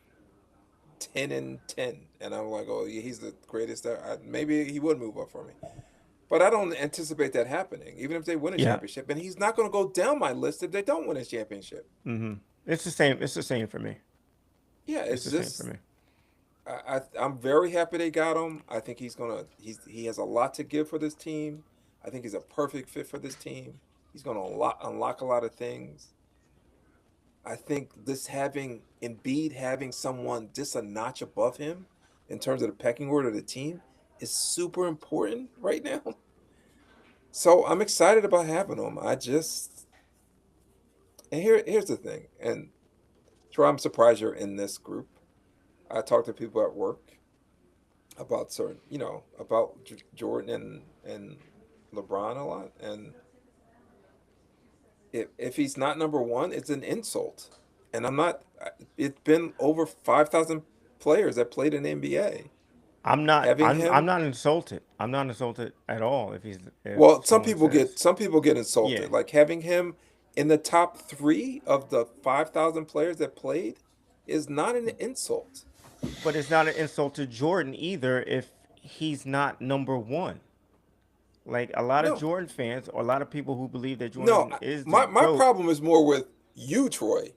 10 and 10, and I'm like, oh, yeah, he's the greatest. Maybe he would move up for me, but I don't anticipate that happening. Even if they win a Yeah. championship, and he's not going to go down my list if they don't win a championship. It's the same. It's the same for me. Yeah, It's it's the just same for me. I'm very happy they got him. I think he has a lot to give for this team. I think he's a perfect fit for this team. He's gonna unlock a lot of things. I think this having Embiid having someone just a notch above him in terms of the pecking order of the team is super important right now. So I'm excited about having him. Here's the thing, and Troy, I'm surprised you're in this group. I talk to people at work about about Jordan and LeBron a lot, and if he's not number one, it's an insult. And I'm not. It's been over 5,000 players that played in the NBA. Having I'm him, not insulted. I'm not insulted at all if well, someone says, some people get yeah. insulted. Like having him in the top three of the 5,000 players that played is not an insult. But it's not an insult to Jordan either if he's not number one. Like a lot of No, Jordan fans or a lot of people who believe that no. Jordan is the My GOAT. problem is more with you, Troy,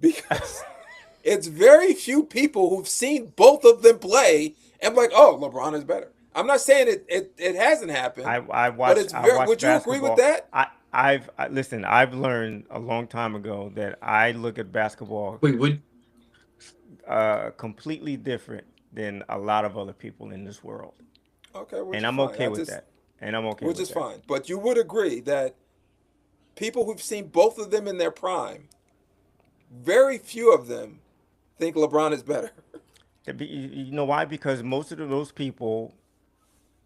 because it's very few people who've seen both of them play and like, oh, LeBron is better. I'm not saying it hasn't happened, but it's I very. watch Would you agree with basketball. that? Listen, I've learned a long time ago that I look at basketball Wait, would completely different than a lot of other people in this world. Okay, which And is I'm fine. okay with that. And I'm okay Which with is that. fine. But you would agree that people who've seen both of them in their prime, very few of them think LeBron is better. You know why? Because most of those people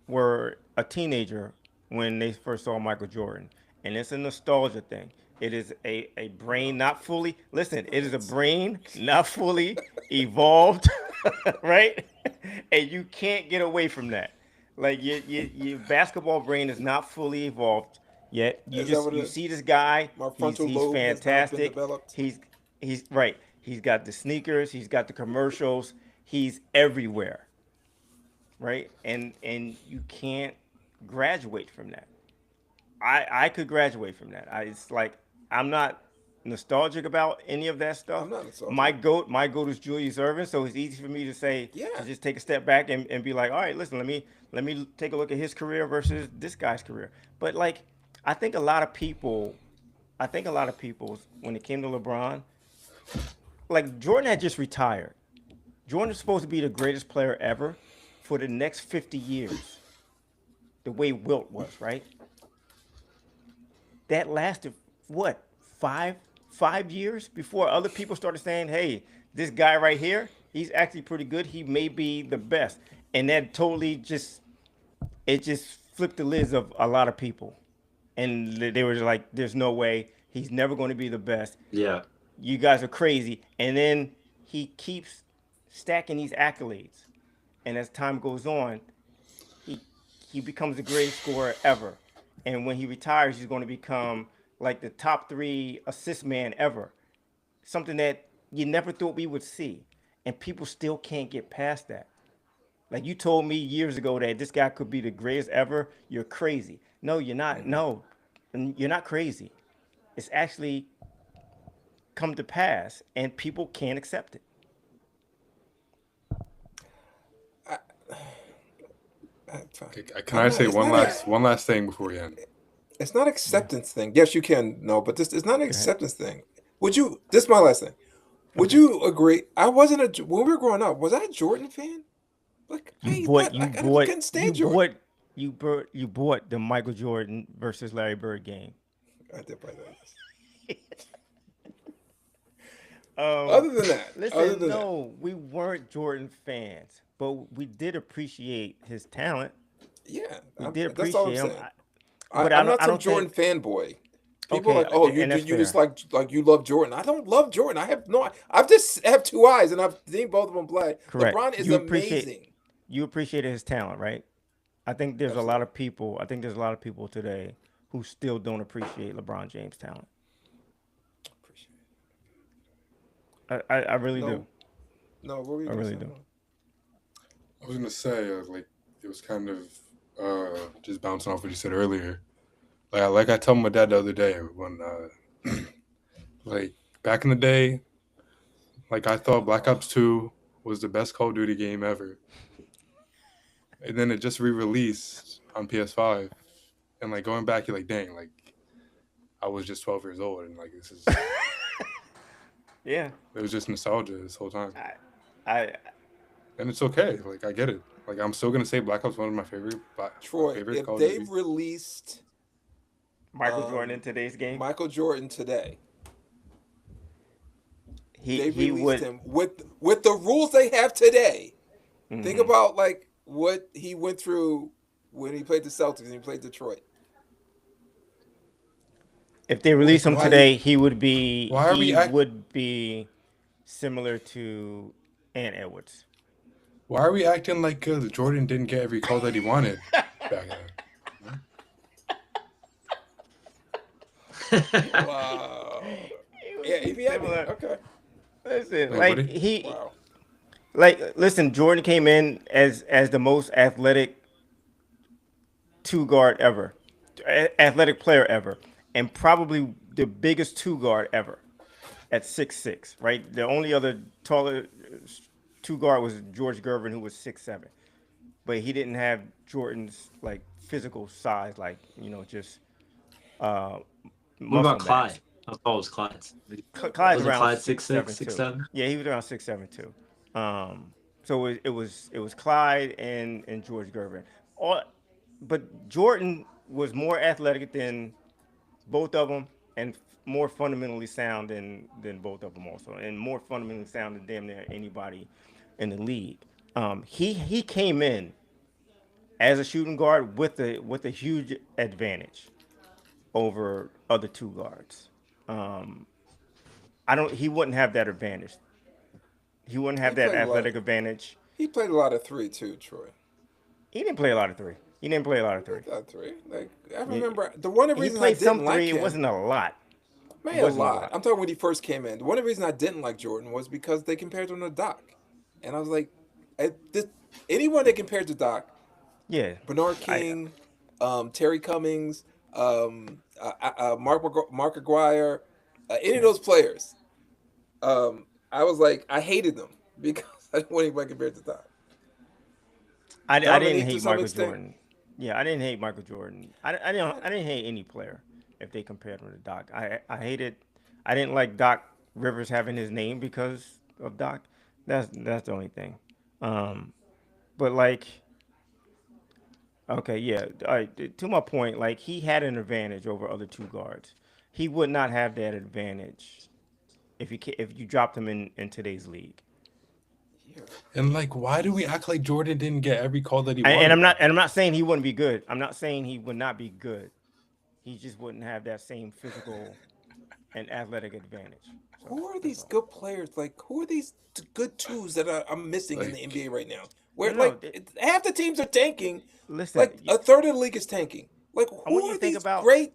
were a teenager when they first saw Michael Jordan. And it's a nostalgia thing. It is a brain not fully, listen, it is a brain not fully evolved, right? And you can't get away from that. Like your basketball brain is not fully evolved yet. Is that what it You is? see this guy, My he's frontal lobe has not been fantastic. developed. He's right. He's got the sneakers, he's got the commercials, he's everywhere. Right? And you can't graduate from that. I could graduate from that. It's like I'm not nostalgic about any of that stuff. I'm not nostalgic. My goat is Julius Erving, so it's easy for me to say Yeah. to just take a step back and be like, all right, listen, let me take a look at his career versus this guy's career. But like I think a lot of people when it came to LeBron, like Jordan had just retired. Jordan is supposed to be the greatest player ever for the next 50 years. The way Wilt was, right? That lasted what, five years before other people started saying, hey, this guy right here, he's actually pretty good. He may be the best. And that totally just flipped the lids of a lot of people. And they were like, there's no way. He's never going to be the best. yeah. You guys are crazy. And then he keeps stacking these accolades. And as time goes on, he becomes the greatest scorer ever. And when he retires, he's going to become like the top 3 assist man ever. Something that you never thought we would see, and people still can't get past that. Like you told me years ago that this guy could be the greatest ever. You're crazy. No, you're not. No, you're not crazy. It's actually come to pass, and people can't accept it. Can I say one last thing before we end? It's not acceptance thing. Yes, you can. No, but this is not an acceptance thing. Would you? This is my last thing. Would you agree? I wasn't when we were growing up. Was I a Jordan fan? Like You couldn't stand Jordan. bought the Michael Jordan versus Larry Bird game. I did buy that. Other than that, listen, we weren't Jordan fans, but we did appreciate his talent. Yeah, we did that's all I'm appreciate him. saying. I'm not some Jordan fanboy. People are like, oh, you just like you love Jordan. I don't love Jordan. I just have two eyes, and I've seen both of them play. Correct. LeBron is amazing. You appreciated his talent, right? I think there's a lot of people. I think there's a lot of people today who still don't appreciate LeBron James' talent. I really do. No, what were you I really do. I was gonna say like it was kind of just bouncing off what you said earlier. Like I told my dad the other day when like back in the day, like I thought Black Ops 2 was the best Call of Duty game ever. And then it just re-released on PS5. And like going back, you're like, dang, like I was just 12 years old and like this is yeah. It was just nostalgia this whole time. And it's okay. Like I get it. Like I'm still gonna say Black Ops one of my favorite. Troy, if they released Michael Jordan in today's game, Michael Jordan today, he released would him with the rules they have today. Mm-hmm. Think about like what he went through when he played the Celtics and he played Detroit. If they release him today, he would be would be similar to Ant Edwards. Why are we acting like Jordan didn't get every call that he wanted back then? Wow. Yeah, if he had okay. Listen, listen, Jordan came in as the most athletic two guard ever, athletic player ever, and probably the biggest two guard ever at 6'6", right? The only other taller two guard was George Gervin, who was 6'7", but he didn't have Jordan's like physical size, like just. What about Clyde? How tall was Clyde? Clyde's around Clyde 6'6", 6'7"? Yeah, he was around 6'7" too. So it was Clyde and George Gervin. But Jordan was more athletic than both of them, and more fundamentally sound than both of them also, and more fundamentally sound than damn near anybody in the league. He came in as a shooting guard with a huge advantage over other two guards. He wouldn't have that advantage. He wouldn't have that athletic advantage. He played a lot of three too, Troy. He didn't play a lot of three. Like I remember the one of the reasons I didn't like him. It wasn't a lot. Man, a lot. I'm talking when he first came in. One of the reasons I didn't like Jordan was because they compared him to Doc, and I was like, anyone they compared to Doc, yeah, Bernard King, Terry Cummings, Mark Aguirre, any of those players, I was like, I hated them because I didn't want anybody compared to Doc. I didn't hate Michael Jordan. Yeah, I didn't hate Michael Jordan. I didn't hate any player if they compared him to Doc. I hated. I didn't like Doc Rivers having his name because of Doc. That's the only thing. But like, okay, yeah. All right, to my point, like he had an advantage over other two guards. He would not have that advantage if you dropped him in today's league. And like, why do we act like Jordan didn't get every call that he wanted? And I'm not saying he wouldn't be good. I'm not saying he would not be good. He just wouldn't have that same physical and athletic advantage. So, who are these good players? Like, who are these good twos that I'm missing in the NBA right now? Where half the teams are tanking. Listen, like a third of the league is tanking. Like, who are these great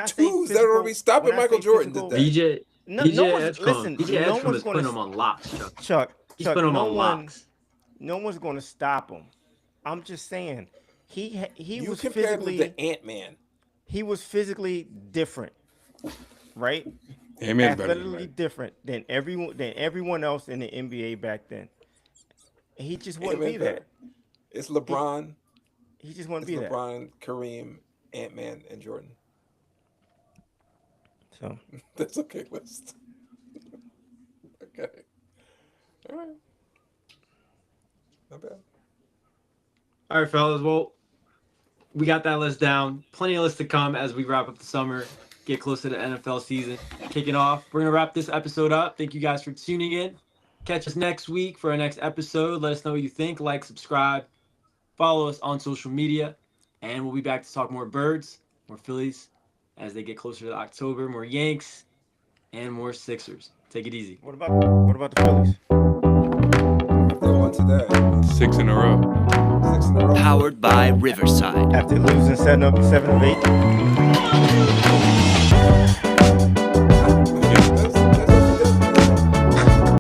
twos that are stopping Michael Jordan today? no DJ one's Edgecombe, listen. DJ No Edgecombe one's is going putting him to on locks, Chuck. Chuck. He's putting him no on one, locks. no one's going to stop him. I'm just saying, he You was compared him physically to Ant-Man. he was physically different, right? Ant-Man's better than Athletically that. different than everyone else in the NBA back then. He just wouldn't be Ant-Man that. It's LeBron. He just wouldn't It's be that. LeBron, Kareem, Ant-Man, and Jordan. So That's okay list. Okay. All right. Not bad. All right, fellas. Well, we got that list down. Plenty of lists to come as we wrap up the summer, get closer to NFL season kicking off. We're going to wrap this episode up. Thank you guys for tuning in. Catch us next week for our next episode. Let us know what you think. Like, subscribe, follow us on social media, and we'll be back to talk more Birds, more Phillies as they get closer to October, more Yanks, and more Sixers. Take it easy. what about the Phillies? They won today. 6 in a row. 6 in a row. Powered by Riverside. After losing 7 of 8.